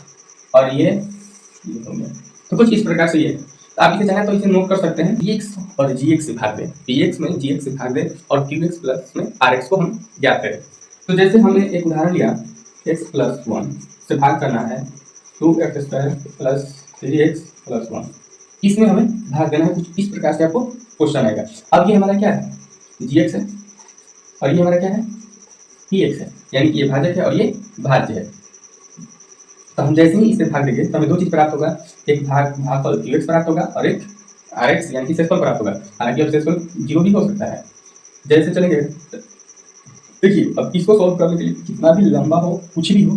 और ये हो गया। तो कुछ इस प्रकार से ये, तो आप इसे चाहें तो इसे नोट कर सकते हैं, dx और gx से भाग दें, dx में gx से भाग दें और qx प्लस में rx को हम ज्ञात करें। तो जैसे हमने एक उदाहरण लिया, x प्लस 1 से भाग करना है 2x square plus 3x plus 1, इसमें हमें भाग देना है। कुछ इस प्रकार से आपको क्वेश्चन आएगा। अब ये हमारा क्या है, gx है, और ये हमारा क्या है, px है, यानी कि ये भाजक है और ये भाज्य है। तो हम जैसे ही इसे भाग देंगे तो हमें दो चीज प्राप्त होगा, एक भागफल qx प्राप्त होगा और एक rx यानी कि शेषफल प्राप्त होगा। हालांकि अब शेषफल 0 भी हो सकता है। जैसे चलेंगे, देखिए अब इसको सॉल्व करने के लिए कितना भी लंबा हो, कुछ भी हो,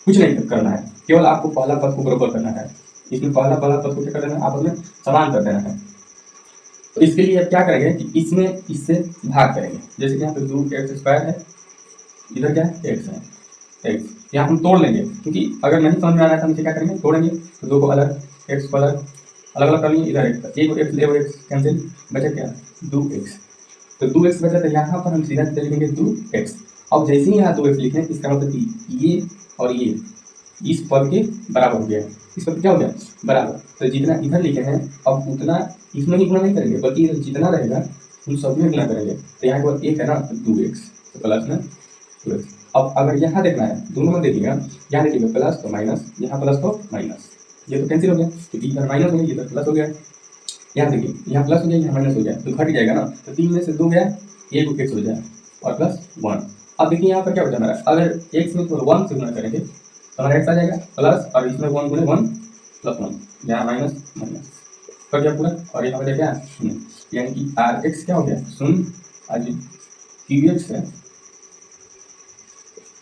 कुछ नहीं करना है, केवल आपको पहला पद को बराबर करना है। इसमें पहला पद को क्या करना है, आपस में समान कर देना है। तो इसके लिए अब क्या करेंगे कि इसमें इससे भाग करेंगे। जैसे कि यहाँ पे 2x स्क्वायर है, इधर क्या है, x है, x यहाँ हम तोड़ लेंगे, क्योंकि अगर नहीं समझ में आ रहा है तो हम इसे क्या करेंगे, तोड़ेंगे। तो दो को अलग, x को अलग अलग कर लिए, इधर एक कैंसिल, बचा क्या, 2x। तो 2x बचा, तो यहाँ पर हम सीधा लिखेंगे 2x। अब जैसे ही यहाँ 2x लिखें, इसका मतलब कि ये और ये इस पद के बराबर हो गया, इस पद क्या हो गया, बराबर। तो जितना इधर लिखे हैं अब उतना इसमें ही गुणा नहीं करेंगे, बल्कि इधर जितना रहेगा उन सब में गुणा करेंगे। तो यहाँ पर एक है ना 2x, तो प्लस में 2x। अब अगर यहाँ देखना है, दोनों में देखिएगा, यहाँ देखिएगा प्लस तो माइनस, यहाँ प्लस तो माइनस, ये तो कैंसिल हो गया क्योंकि इधर माइनस हो गया, इधर प्लस हो गया। यहाँ देखिए, यहाँ प्लस हो गया, यहाँ माइनस हो गया, तो घट जाएगा ना। तो 3 में से 2 गया, एक x हो जाए और प्लस 1। अब देखिए यहाँ पर क्या बचा हमारा, अगर x में तो 1 से गुणा करेंगे तो हमारा x आ जाएगा प्लस, और इसमें 1 गुणे 1 प्लस 1, यहाँ माइनस माइनस कर दिया पूरा, और यहाँ बचा क्या, शून्य, यानी कि rx क्या हो गया, शून्य। आज qx है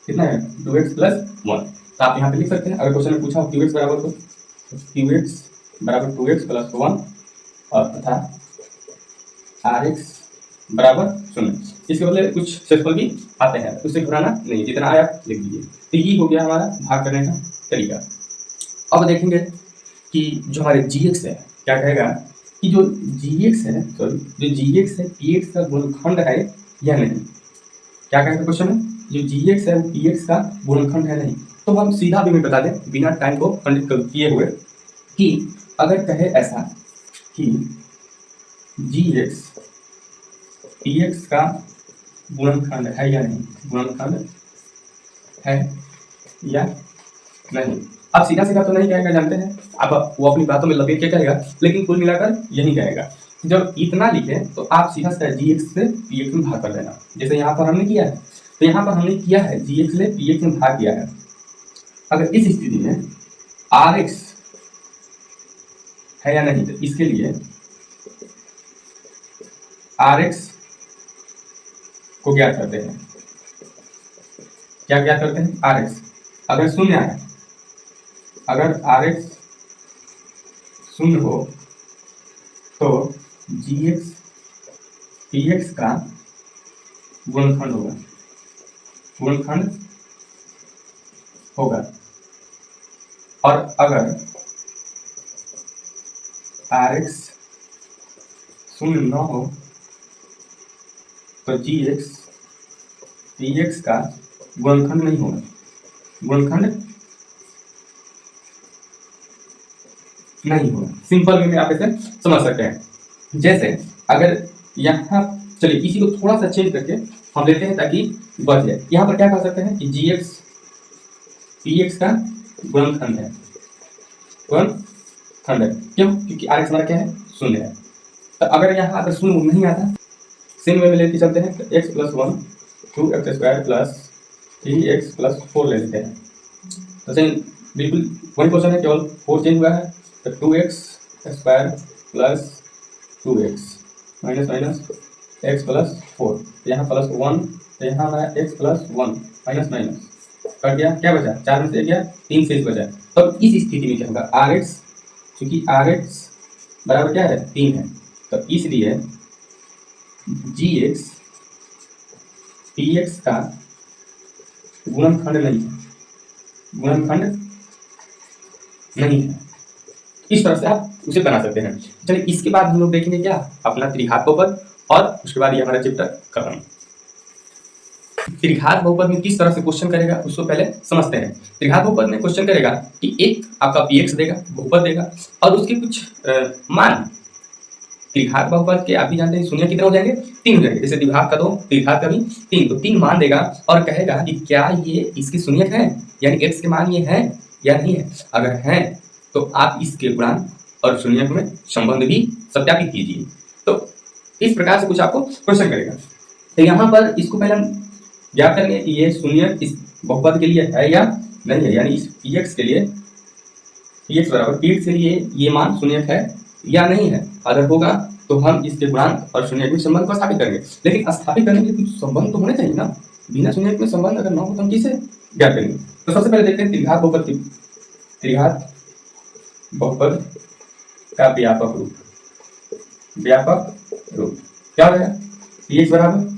कितना है, 2x प्लस 1। तो आप यहाँ पे लिख सकते हैं, अगर क्वेश्चन में पूछा हो qx बराबर, तो qx बराबर 2x प्लस 1 और तथा rx बराबर 0। इसके बदले कुछ शेषफल भी आते हैं, उससे घबराना नहीं, जितना आया लिख दीजिए। तो ये हो गया हमारा भाग करने का तरीका। अब देखेंगे कि जो हमारे gx है, क्या कहेगा कि जो gx है, सॉरी जो gx है px का गुणनखंड है या नहीं। क्या कहेगा क्वेश्चन में, जो gx है वो px का गुणनखंड है नहीं। तो हम सीधा भी मैं बता दें, बिना टाइम को खंडित किए हुए, कि अगर कहे ऐसा कि gx px का गुणनखंड है या नहीं, गुणनखंड है या नहीं। अब सीधा सीधा तो नहीं कहेगा, जानते हैं, अब वो अपनी बातों में लपेट के कहेगा, लेकिन कुल मिलाकर यही कहेगा। जब इतना लिखे तो आप सीधा सीधा gx से px में भाग कर देना, जैसे यहाँ पर हमने किया है। तो यहाँ पर हमने किया है gx से px में भाग किया है। अगर इस स्थिति में rx है या नहीं, तो इसके लिए rx को ज्ञात करते हैं। क्या ज्ञात करते हैं, rx। अगर शून्य आए, अगर rx शून्य हो तो gx px का गुणनखंड होगा, गुणनखंड होगा। और अगर rx शून्य न हो तो gx px का गुणनखंड नहीं होगा, गुणनखंड नहीं होगा। सिंपल वे में आप इसे समझ सकते हैं। जैसे अगर यहाँ, चलिए इसी को थोड़ा सा चेंज करके हम लेते हैं ताकि बच जाए। यहाँ पर क्या कह सकते हैं कि gx px का गुणनखंड है, गुणनखंड है। क्यों, क्योंकि rx हमारा क्या है, शून्य है। तो अगर यहाँ अगर शून्य नहीं आता, सेम वे में लेके चलते हैं, तो x plus 1 2x square plus 3x plus 4 ले लेते हैं। तो सेम बिल्कुल वही क्वेश्चन है, केवल 4 चेंज हुआ है। तो 2x square plus 2x minus minus x plus 4, तो यहाँ प्लस 1, तो यहाँ हमारा x plus 1 minus minus cut गया, क्या बचा, 4 में से गया, 3 से बचा। तब इस स्थिति में क्या होगा, rx, क्योंकि rx बराबर क्या है, 3 है, तो इसलिए gx px का गुणनखंड नहीं है, गुणनखंड नहीं है। इस तरह से आप उसे बना सकते हैं। चलिए इसके बाद हम लोग देखेंगे क्या, अपना त्रिघात बहुपद, और उसके बाद ये हमारा चैप्टर खत्म। त्रिघात बहुपद में किस तरह से क्वेश्चन करेगा उसको पहले समझते हैं। त्रिघात बहुपद में क्वेश्चन करेगा कि एक आपका px देगा, बहुपद देगा, और उसके कुछ मान। त्रिघात बहुपद के आप भी जानते हैं शून्य कितने हो जाएंगे, 3 हो जाएंगे। जैसे द्विघात का 2, त्रिघात का भी 3, तो 3 मान देगा और कहेगा कि क्या ये इसके शून्यक है, यानी x के मान ये है या नहीं है। अगर है तो आप इसके गुणांक और शून्यक में संबंध भी सत्यापित कीजिए। तो इस प्रकार से कुछ आपको क्वेश्चन करेगा। तो यहाँ पर इसको पहले हम ज्ञात करेंगे कि ये शून्य इस बहुपद के लिए है या नहीं है, यानी इस px के लिए, px बराबर px के लिए ये मान शून्यक है या नहीं है। अगर होगा तो हम इसके गुणांक और शून्यक में संबंध को स्थापित करेंगे। लेकिन स्थापित करने के लिए कुछ संबंध तो होने चाहिए ना, बिना शून्यक में संबंध अगर ना हो तो हम किसे ज्ञात करेंगे। तो सबसे पहले देखते हैं त्रिघात बहुपद की, त्रिघात बहुपद का व्यापक रूप। व्यापक रूप क्या हो जाएगा, px बराबर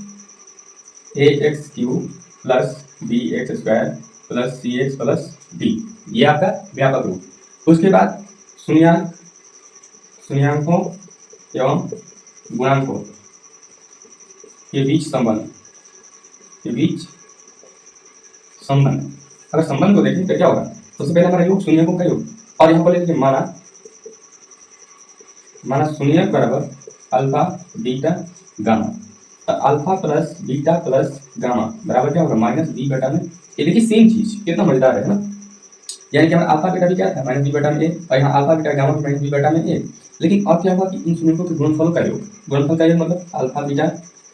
ax cube plus bx square plus cx plus d, ये आपका व्यापक रूप। उसके बाद शून्यांक, शून्याङ्कों एवं गुणांकों के बीच संबंध, के बीच संबंध। अगर संबंध को देखें तो क्या होगा, सबसे पहले हमारा योग शून्यकों का योग, और यहाँ पर ले लीजिए माना शून्यक बराबर अल्फा बीटा गामा। तो alpha plus beta plus gamma बराबर क्या होगा, माइनस बी बटा में। ये देखिए सेम चीज, कितना मजेदार है ना, यानी कि हमारा अल्फा बीटा भी क्या था, माइनस बी बटा में ए, और यहाँ alpha beta gamma minus b बटा में ए। लेकिन अब क्या हुआ कि इन शून्यकों के गुणनफल का योग, गुणनफल का योग मतलब alpha beta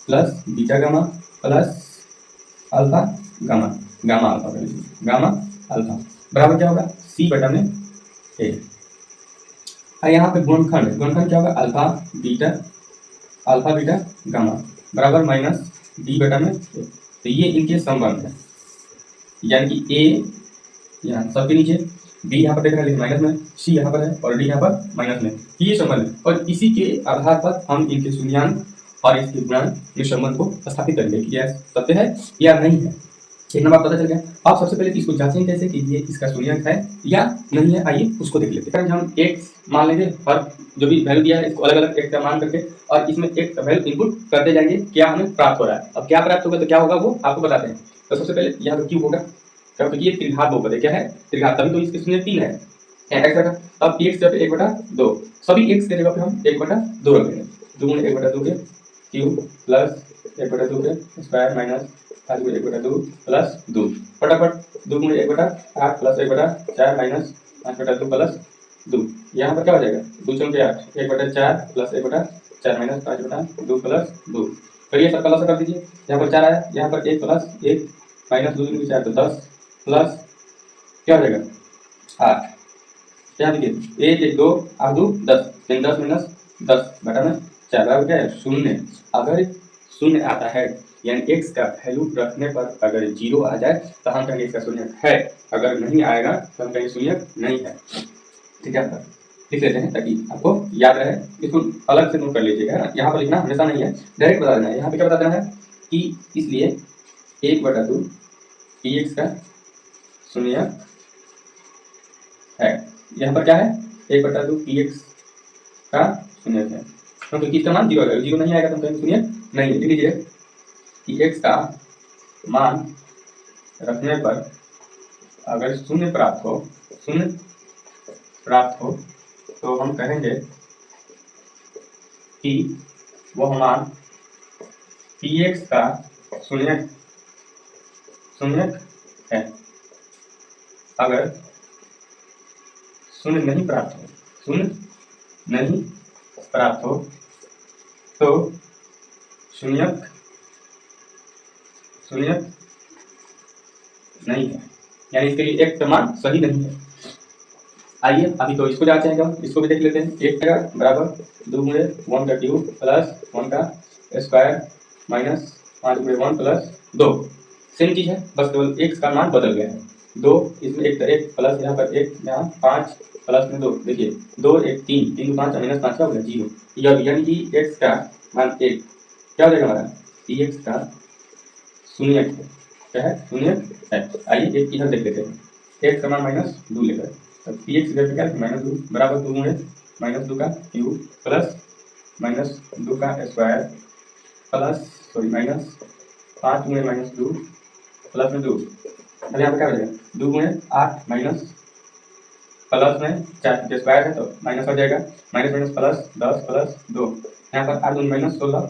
plus beta gamma plus alpha gamma, gamma alpha कर लीजिए, गामा अल्फा बराबर क्या होगा, सी बटा में ए। और यहाँ पे गुणनखंड, गुणनखंड क्या होगा, अल्फा बीटा गामा बराबर माइनस डी बटा में ए। तो ये इनके संबंध है, यानी कि ए यहाँ सबके नीचे, बी यहाँ पर देख रहे हैं लेकिन माइनस में, सी यहाँ पर है और डी यहाँ पर माइनस में, ये संबंध है। और इसी के आधार पर हम इनके शून्याङ्क और इसके गुणांक के संबंध को स्थापित करेंगे कि यह सत्य है या नहीं है। एक नंबर पता चल गया। आप सबसे पहले इसको जांचें कैसे कि ये इसका शून्याङ्क है या नहीं है, आइए उसको देख लेते हैं। हम x मान लेंगे, हर जो भी वैल्यू दिया है इसको अलग अलग x का मान करके और इसमें एक वैल्यू इनपुट करते जाएंगे, क्या हमें प्राप्त हो रहा है। अब क्या प्राप्त होगा तो क्या होगा वो आपको बताते हैं। तो सबसे पहले यहाँ पर क्यूब होगा, क्योंकि ये त्रिघात बहुपद है, क्या है त्रिघात, तभी तो इसके शून्य 3 है x का। अब x जब 1/2, सभी x के जगह पे हम 1/2 रख देंगे, 2 गुणे 1/2 के क्यूब प्लस 1/2 के स्क्वायर माइनस 5 गुणे 1/2 प्लस 2, फटाफट 2 गुणे 1/8 प्लस 1/4 माइनस 5/2 प्लस 2। यहाँ पर क्या हो जाएगा, 2 चौके 8, 1/4 प्लस 1/4 माइनस 5/2 प्लस 2। करिए सबका लॉस कर दीजिए, यहाँ पर 4 आया, यहाँ पर 1 प्लस 1 माइनस 2 दूनी 4 तो 10 प्लस क्या हो जाएगा 8। यहाँ देखिए 1 1 2 8 2 10, 10 माइनस 10 बटा में 4 बराबर क्या है शून्य। अगर शून्य आता है यानी x का वैल्यू रखने पर अगर 0 आ जाए तो हम कहेंगे इसका शून्य है, अगर नहीं आएगा तो हम कहेंगे शून्य नहीं है। ठीक है, लिख लेते हैं ताकि आपको याद रहे, इसको अलग से नोट कर लीजिएगा ना, यहाँ पर लिखना हमेशा नहीं है, डायरेक्ट बता देना है। यहाँ पे क्या बता देना है कि इसलिए 1/2 px का शून्य है। यहाँ पर क्या है 1/2 px का शून्य है, क्योंकि किसका मान 0 आएगा, 0 नहीं आएगा तो हम कहेंगे शून्य नहीं है। लिख लीजिए कि x का मान रखने पर अगर शून्य प्राप्त हो तो हम कहेंगे कि वह मान px का शून्य है। अगर शून्य नहीं प्राप्त हो तो शून्यक नहीं है, यानी इसके लिए x का मान सही नहीं है। आइए अभी तो इसको जांचेंगे, हम इसको भी देख लेते हैं। 1 का बराबर 2 गुणे 1 का क्यूब प्लस 1 का स्क्वायर माइनस 5 गुणे 1 प्लस 2, सेम चीज है, बस केवल x का मान बदल गया है। 2 इसमें 1 प्लस यहाँ पर 1, यहाँ 5 प्लस में 2, देखिए 2 1 3 3 5 माइनस 5 क्या हो गया 0, यानी कि x का मान 1 क्या हो जाएगा हमारा px का शून्य है, क्या है शून्य है। आइए एक इधर देख लेते हैं, x का मान -2 लेकर, तो px इधर क्या है -2 बराबर 2 गुणे -2 का क्यूब प्लस -2 का स्क्वायर प्लस माइनस 5 गुणे माइनस 2 प्लस में 2, अब यहाँ पे क्या बचेगा 2 गुणे 8 माइनस प्लस में 4 के स्क्वायर है तो माइनस हो जाएगा, माइनस माइनस प्लस 10 प्लस 2, यहाँ पर 8 दूनी माइनस 16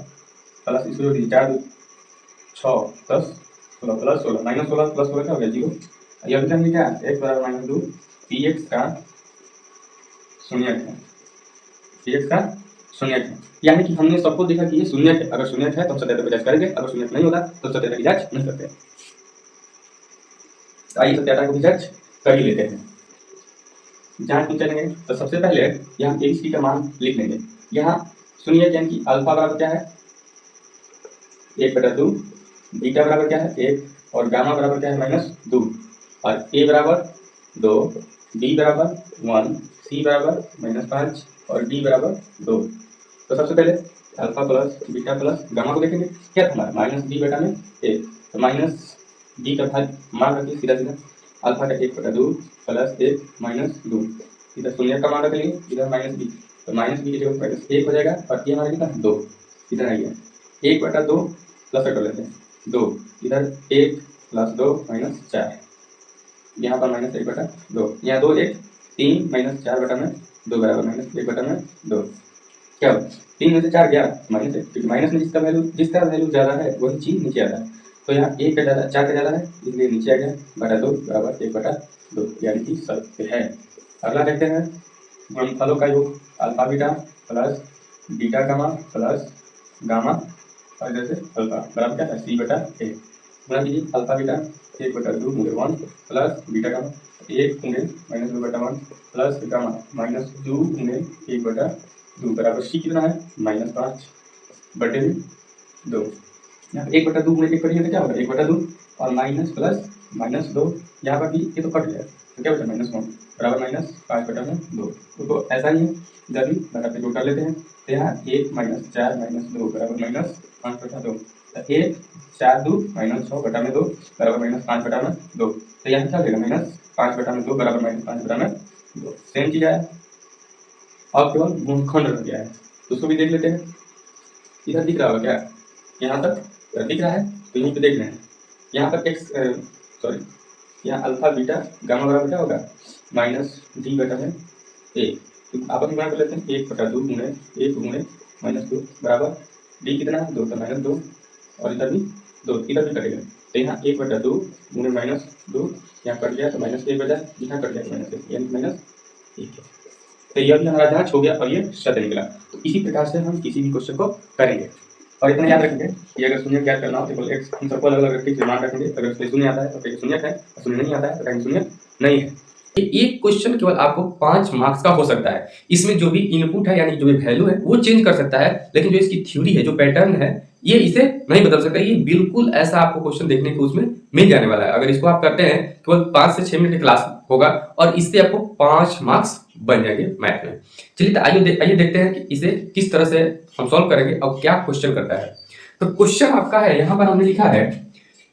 प्लस इसको जोड़ दीजिए 4 6 10 16 प्लस 16 माइनस 16 प्लस 16 क्या हो गया 0। ये अभी करेंगे क्या x बराबर माइनस 2 px का शून्यक है, px का शून्यक है, यानी कि हमने सबको देखा कि ये शून्यक है, अगर शून्यक है तो हम सत्यापित की जांच करेंगे, अगर शून्यक नहीं होता तो सत्यापित की जांच नहीं करते। आइए सत्यापित को भी जांच कर ही लेते हैं। जांच में चलेंगे तो सबसे पहले यहाँ abc का मान लिख लेंगे। यहाँ शून्यक यानी कि अल्फा बराबर क्या है 1/2, बीटा बराबर क्या है 1 और गामा बराबर क्या है -2, और a बराबर 2, b बराबर 1, c बराबर -5 और d बराबर 2। तो सबसे पहले alpha plus beta plus gamma को देखेंगे, क्या था हमारा -b/a, तो माइनस b का मान रखिए सीधा सीधा, अल्फा का 1/2 प्लस 1 -2, इधर शून्य का मान रख लेंगे, इधर -b, तो -b की जगह -1 हो जाएगा और ये हमारा कितना 2, इधर आइए 1/2 प्लस कर लेते हैं 2, इधर 1 प्लस 2 माइनस 4, यहाँ पर -1/2, यहाँ 2 1 3 माइनस 4/2 बराबर -1/2, क्या हो 3 में से 4 गया -1, क्योंकि माइनस में जिसका वैल्यू ज़्यादा है वही चीज़ नीचे आता है, तो यहाँ 1 का ज़्यादा 4 का ज़्यादा है इसलिए नीचे आ गया /2 बराबर 1/2, यानी कि सत्य है। अगला देखते हैं गुणनफलों का योग, alpha beta plus beta gamma plus gamma और इधर से अल्फा बराबर क्या है c/a, गुणा कीजिए अल्फा बीटा 1/2 गुणे 1 प्लस बीटा गामा 1 गुणे -2/1 प्लस गामा -2 गुणे 1/2 बराबर c कितना है -5/2। यहाँ पे 1/2 गुणे 1 करिए तो क्या होगा 1/2 और माइनस प्लस -2, यहाँ पर भी ये तो कट गया तो क्या बचा -1 बराबर -5/2, तो ऐसा ही है इधर भी बटा पे जोड़ कर लेते हैं, तो यहाँ 1 - 4 - 2 बराबर -5/2, 1 4 2 -6/2 बराबर -5/2, तो यहाँ क्या हो जाएगा -5/2 बराबर -5/2, सेम चीज आया। अब केवल गुणनखंड रह गया है तो उसको भी देख लेते हैं। इधर दिख रहा होगा क्या, यहाँ तक दिख रहा है तो यहीं पे देख रहे हैं, यहाँ पर यहाँ अल्फा बीटा गामा बराबर क्या होगा -d/a, तो आपस में कर लेते हैं 1/2 गुणे 1 गुणे -2 बराबर d कितना है 2 तो -2 और इधर भी 2, इधर भी कटेगा तो यहाँ 1/2 गुणे -2 यहाँ कट गया तो -1 बचा, यहाँ कट गया तो -1 यानी -1, तो यह भी हमारा जांच हो गया और ये सत्य निकला। तो इसी प्रकार से हम किसी भी क्वेश्चन को करेंगे और इतना याद रखेंगे कि अगर शून्य ज्ञात करना हो तो केवल x हम सबको अलग अलग रख के मान रखेंगे, अगर उसमें शून्य आता है तो कहीं शून्य है और शून्य नहीं आता है तो कहीं शून्य नहीं है। एक क्वेश्चन केवल आपको 5 मार्क्स का हो सकता है, इसमें जो भी इनपुट है यानी जो भी वैल्यू है वो चेंज कर सकता है, लेकिन जो इसकी थ्योरी है जो पैटर्न है ये इसे नहीं बदल सकता। ये बिल्कुल ऐसा आपको क्वेश्चन देखने को उसमें मिल जाने वाला है, अगर इसको आप करते हैं केवल 5 से 6 मिनट की क्लास होगा और इससे आपको 5 मार्क्स बन जाएंगे मैथ में। चलिए तो आइए देखते हैं कि इसे किस तरह से हम सॉल्व करेंगे और क्या क्वेश्चन करता है। तो क्वेश्चन आपका है, यहाँ पर हमने लिखा है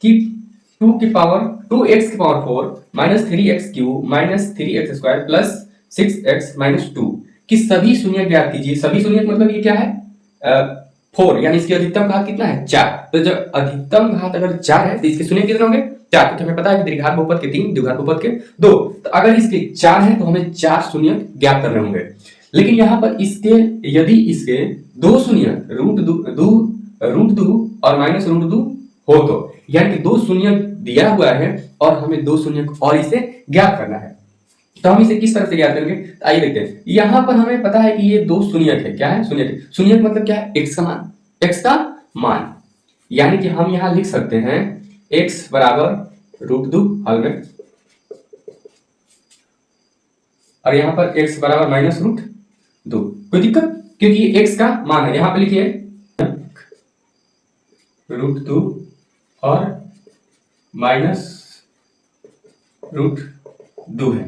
कि 2x की पावर 4 -3x³ -3x² +6x -2 की सभी शून्य ज्ञात कीजिए। सभी शून्य मतलब ये क्या है 4, यानी इसकी अधिकतम घात कितना है 4, तो जब अधिकतम घात अगर 4 है तो इसके शून्य कितने होंगे 4, क्योंकि हमें पता है कि द्विघात बहुपद के 3 द्विघात बहुपद के 2, तो अगर इसके 4 है तो हमें 4 शून्य ज्ञात करने होंगे। लेकिन यहाँ पर इसके यदि इसके 2 शून्य √2 और -√2 हो तो यानी कि 2 शून्य दिया हुआ है और हमें 2 शून्य और इसे ज्ञात करना है, तो हम इसे किस तरह से ज्ञात करेंगे आइए देखते हैं। यहाँ पर हमें पता है कि ये 2 शून्यक है, क्या है शून्यक मतलब क्या है x का मान, यानी कि हम यहाँ लिख सकते हैं x बराबर √2 हल में और यहाँ पर x बराबर -√2, कोई दिक्कत क्योंकि ये x का मान है। यहाँ पे लिखिए √2 और -√2 है,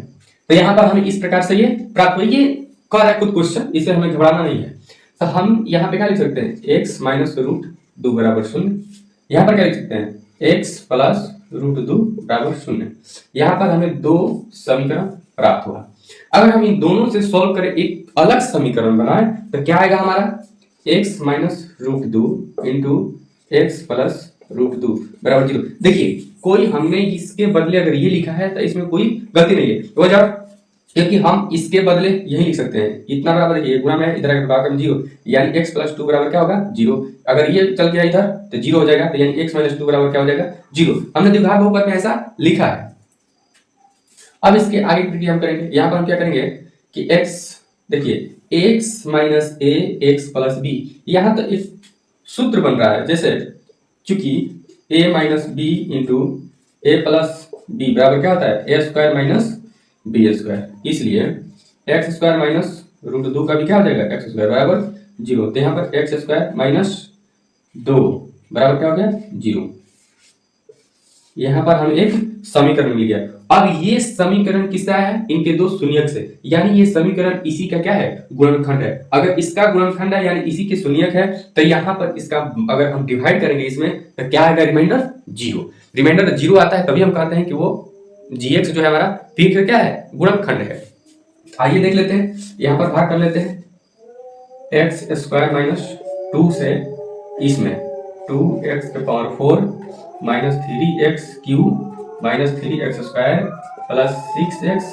तो यहाँ पर हमें इस प्रकार से ये प्राप्त हुई। ये कर रहा है खुद क्वेश्चन, इसे हमें घबराना नहीं है। तो हम यहाँ पे क्या लिख सकते हैं x -√2 बराबर 0, यहाँ पर क्या लिख सकते हैं x +√2 बराबर 0। यहाँ पर हमें 2 समीकरण प्राप्त हुआ। अगर हम इन दोनों से सॉल्व करें एक अलग समीकरण बनाए तो क्या आएगा हमारा x -√2 × x √2 बराबर 0। देखिए कोई हमने इसके बदले अगर ये लिखा है तो इसमें कोई गलती नहीं है, तो वजह क्योंकि हम इसके बदले यही लिख सकते हैं, इतना बराबर ये गुणा में इधर अगर भाग 0, यानी x + 2 बराबर क्या होगा 0। अगर ये चल गया इधर तो 0 हो जाएगा, तो यानी x - 2 बराबर क्या हो जाएगा 0। हमने द्विघात बहुपद में ऐसा लिखा है। अब इसके आगे की हम करेंगे, यहाँ पर हम क्या करेंगे कि x, देखिए x - a x + b, यहाँ तो एक सूत्र बन रहा है, जैसे चूंकि a - b into a + b बराबर क्या होता है a² - b², इसलिए x² - √2 का भी क्या हो जाएगा x² बराबर 0। तो यहाँ पर x² - 2 बराबर क्या हो गया 0। यहाँ पर हमें एक समीकरण मिल गया। अब ये समीकरण किसका है, इनके दो शून्यक से, यानी ये समीकरण इसी का क्या है गुणनखंड है। अगर इसका गुणनखंड है यानी इसी के शून्यक है, तो यहाँ पर इसका अगर हम डिवाइड करेंगे इसमें तो क्या आएगा रिमाइंडर 0। रिमाइंडर 0 आता है तभी हम कहते हैं कि वो gx जो है हमारा फिर क्या है गुणनखंड है। आइए देख लेते हैं, यहाँ पर भाग कर लेते हैं x² - 2 से इसमें 2x⁴ - 3x³ - 3x² + 6x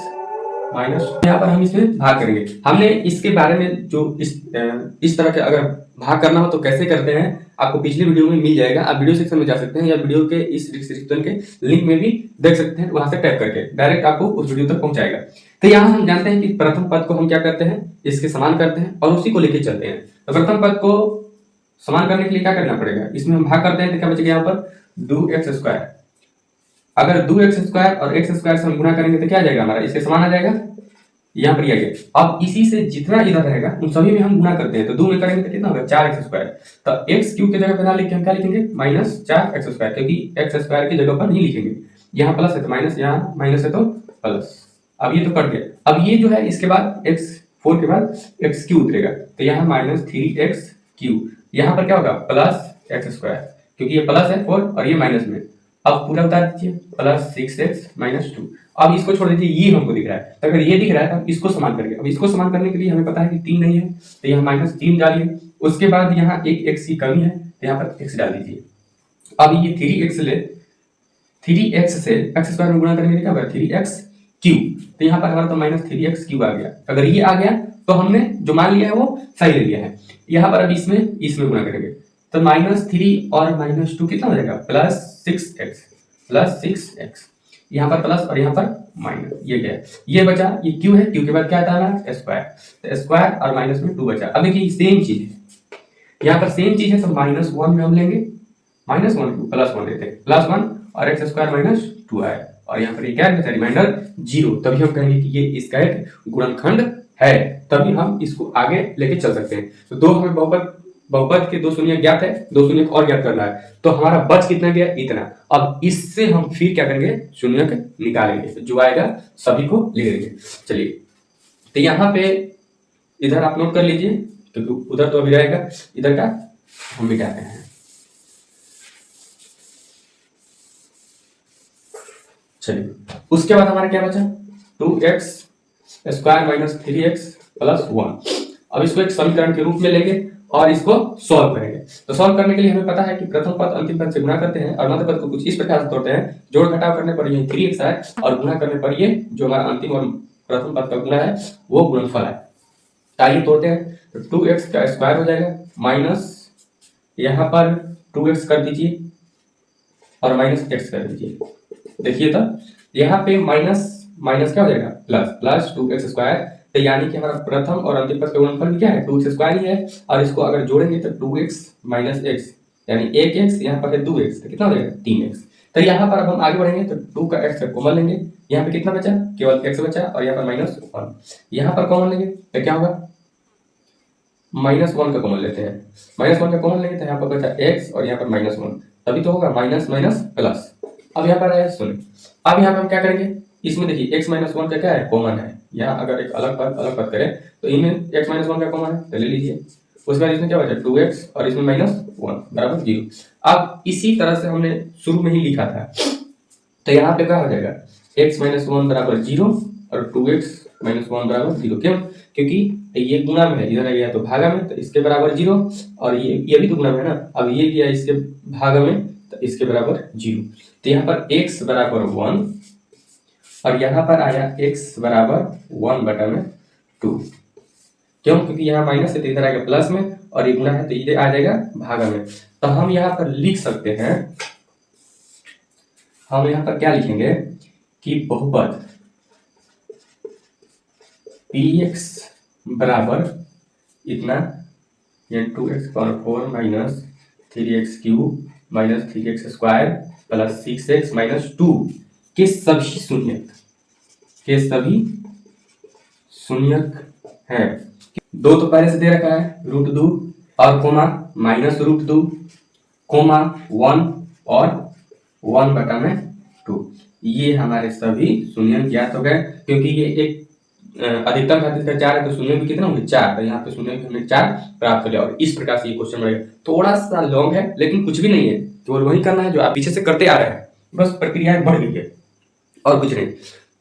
यहाँ पर हम इसमें भाग करेंगे। हमने इसके बारे में जो इस तरह के अगर भाग करना हो तो कैसे करते हैं आपको पिछली वीडियो में मिल जाएगा, आप वीडियो सेक्शन में जा सकते हैं या वीडियो के इस डिस्क्रिप्शन के लिंक में भी देख सकते हैं, वहां से टैप करके डायरेक्ट आपको उस वीडियो तक पहुंचाएगा। तो यहाँ हम जानते हैं कि प्रथम पद को हम क्या करते हैं इसके समान करते हैं और उसी को लेके चलते हैं। तो प्रथम पद को समान करने के लिए क्या करना पड़ेगा, इसमें हम भाग करते हैं तो क्या बचेगा यहाँ पर 2x²। अगर 2x² और x² से हम गुणा करेंगे तो क्या आ जाएगा हमारा इसके समान आ जाएगा, यहाँ पर आ गया। अब इसी से जितना इधर रहेगा उन सभी में हम गुणा करते हैं, तो 2 में करेंगे तो कितना होगा 4x²। तो x³ की जगह पर ना लिख के हम क्या लिखेंगे -4x², क्योंकि x² की जगह पर नहीं लिखेंगे। यहाँ प्लस है तो माइनस, यहाँ माइनस है तो प्लस। अब ये तो कट गया। अब ये जो है इसके बाद x4 के बाद x³ उतरेगा, तो यहाँ -3x³, यहाँ पर क्या होगा +x², क्योंकि ये प्लस है 4 और ये माइनस में। अब पूरा उतार दीजिए +6x - 2। अब इसको छोड़ दीजिए, ये हमको दिख रहा है, तो अगर ये दिख रहा है तो हम इसको समान करेंगे। अब इसको समान करने के लिए हमें पता है कि 3 नहीं है, तो यहाँ -3 डालिए। उसके बाद यहाँ एक x की कमी है तो यहाँ पर x डाल दीजिए। अब ये 3x से x² में गुणा करेंगे क्या होगा 3x³, तो यहाँ पर हमारा तो -3x³ आ गया। अगर ये आ गया तो हमने जो मान लिया है वो सही ले लिया है। यहाँ पर अब इसमें गुणा करेंगे तो -3 और -2 कितना हो जाएगा +6x, यहाँ पर प्लस और यहाँ पर माइनस, ये क्या है ये बचा, ये क्यू है, क्यू के बाद क्या आता है हमारा स्क्वायर, तो स्क्वायर और माइनस में 2 बचा। अब देखिए सेम चीज है, यहाँ पर सेम चीज है तो -1 में हम लेंगे -1 को +1 लेते हैं, +1 और x² - 2 आया, और यहाँ पर ये क्या बचा रिमाइंडर 0। तभी हम कहेंगे कि ये इसका एक गुणनखंड है, तभी हम इसको आगे लेके चल सकते हैं। तो दो हमें बहुपद के दो शून्य ज्ञात है, दो शून्य और ज्ञात करना है, तो हमारा बच कितना गया इतना। अब इससे हम फिर क्या करेंगे शून्य निकालेंगे, तो जो आएगा सभी को ले लेंगे। चलिए तो यहाँ पे इधर आप नोट कर लीजिए, क्योंकि उधर तो अभी रहेगा, इधर का हम मिटाते हैं। चलिए उसके बाद हमारा क्या बचा 2x² - 3x + 1। अब इसको एक समीकरण के रूप में लेंगे और इसको सॉल्व करेंगे। तो सॉल्व करने के लिए हमें पता है कि प्रथम पद अंतिम पद से गुणा करते हैं और मध्य पद को कुछ इस प्रकार से तोड़ते हैं, जोड़ घटाव करने पर ये 3x है और गुणा करने पर ये जो हमारा अंतिम और प्रथम पद का गुणा है वो गुणनफल है। आइए तोड़ते हैं, तो 2x का स्क्वायर हो जाएगा माइनस यहाँ पर 2x कर दीजिए और -x कर दीजिए। देखिए तो यहाँ पे माइनस क्या हो जाएगा प्लस 2x², तो यानी कि हमारा प्रथम और अंतिम पद का गुणनफल क्या है 2x² ही है, और इसको अगर जोड़ेंगे तो 2x - x यानी 1x, यहाँ पर है 2x, तो कितना हो जाएगा 3x। तो यहाँ पर अब हम आगे बढ़ेंगे तो 2 का x का कॉमन लेंगे, यहाँ पे कितना बचा केवल x बचा, और यहाँ पर -1, यहाँ पर कॉमन लेंगे तो क्या होगा -1 का कॉमन लेते हैं, -1 का कॉमन लेंगे तो यहाँ पर बचा x और यहाँ पर -1, तभी तो होगा माइनस माइनस प्लस। अब यहाँ पर आया शून्य। अब यहाँ पर हम क्या करेंगे, इसमें देखिए x - 1 का क्या है कॉमन है, यहाँ अगर एक अलग पद करें तो इनमें x - 1 का कॉमन है तो ले लीजिए। उसके बाद इसमें क्या बचा 2x और इसमें -1 बराबर 0। अब इसी तरह से हमने शुरू में ही लिखा था, तो यहाँ पे क्या हो जाएगा x - 1 बराबर 0 और 2x - 1 बराबर 0। क्यों, क्योंकि ये गुणा में है, इधर गया तो भागा में, तो इसके बराबर 0, और ये भी तो गुणा में है ना, अब ये गया इसके भागा में तो इसके बराबर 0। तो यहाँ पर x बराबर 1 और यहाँ पर आया x बराबर 1/2। क्यों? क्योंकि यहाँ माइनस है तो इधर आएगा प्लस में और ये गुना है तो इधर आ जाएगा भागा में। तो हम यहाँ पर लिख सकते हैं, हम यहाँ पर क्या लिखेंगे कि बहुपद px बराबर इतना, ये 2x/4 minus 3x³ minus 3x² plus 6x minus 2 के सभी शून्यक हैं। 2 तो पहले से दे रखा है √2 और कोमा -√2 कोमा 1 और 1/2। ये हमारे सभी शून्यक ज्ञात हो गए। क्योंकि ये एक अधिकतम घात इसका 4 है तो शून्य भी कितना होंगे 4, तो यहाँ पे शून्य भी हमने 4 प्राप्त कर लिया। और इस प्रकार से ये क्वेश्चन बनेगा। थोड़ा सा लॉन्ग है लेकिन कुछ भी नहीं है, केवल वही करना है जो आप पीछे से करते आ रहे हैं, बस प्रक्रिया बढ़ गई है और कुछ नहीं।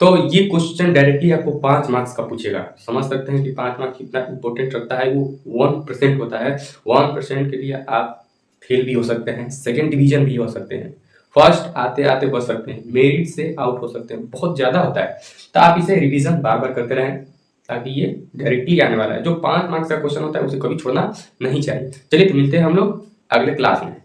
तो ये क्वेश्चन डायरेक्टली आपको 5 मार्क्स का पूछेगा। समझ सकते हैं कि 5 मार्क्स कितना इंपॉर्टेंट रखता है। वो 1% होता है। 1% के लिए आप फेल भी हो सकते हैं, सेकेंड डिवीजन भी हो सकते हैं, फर्स्ट आते आते बच सकते हैं, मेरिट से आउट हो सकते हैं, बहुत ज्यादा होता है। तो आप इसे रिवीजन बार बार करते रहें ताकि ये डायरेक्टली आने वाला है। जो 5 मार्क्स का क्वेश्चन होता है उसे कभी छोड़ना नहीं चाहिए। चलिए तो मिलते हैं हम लोग अगले क्लास में।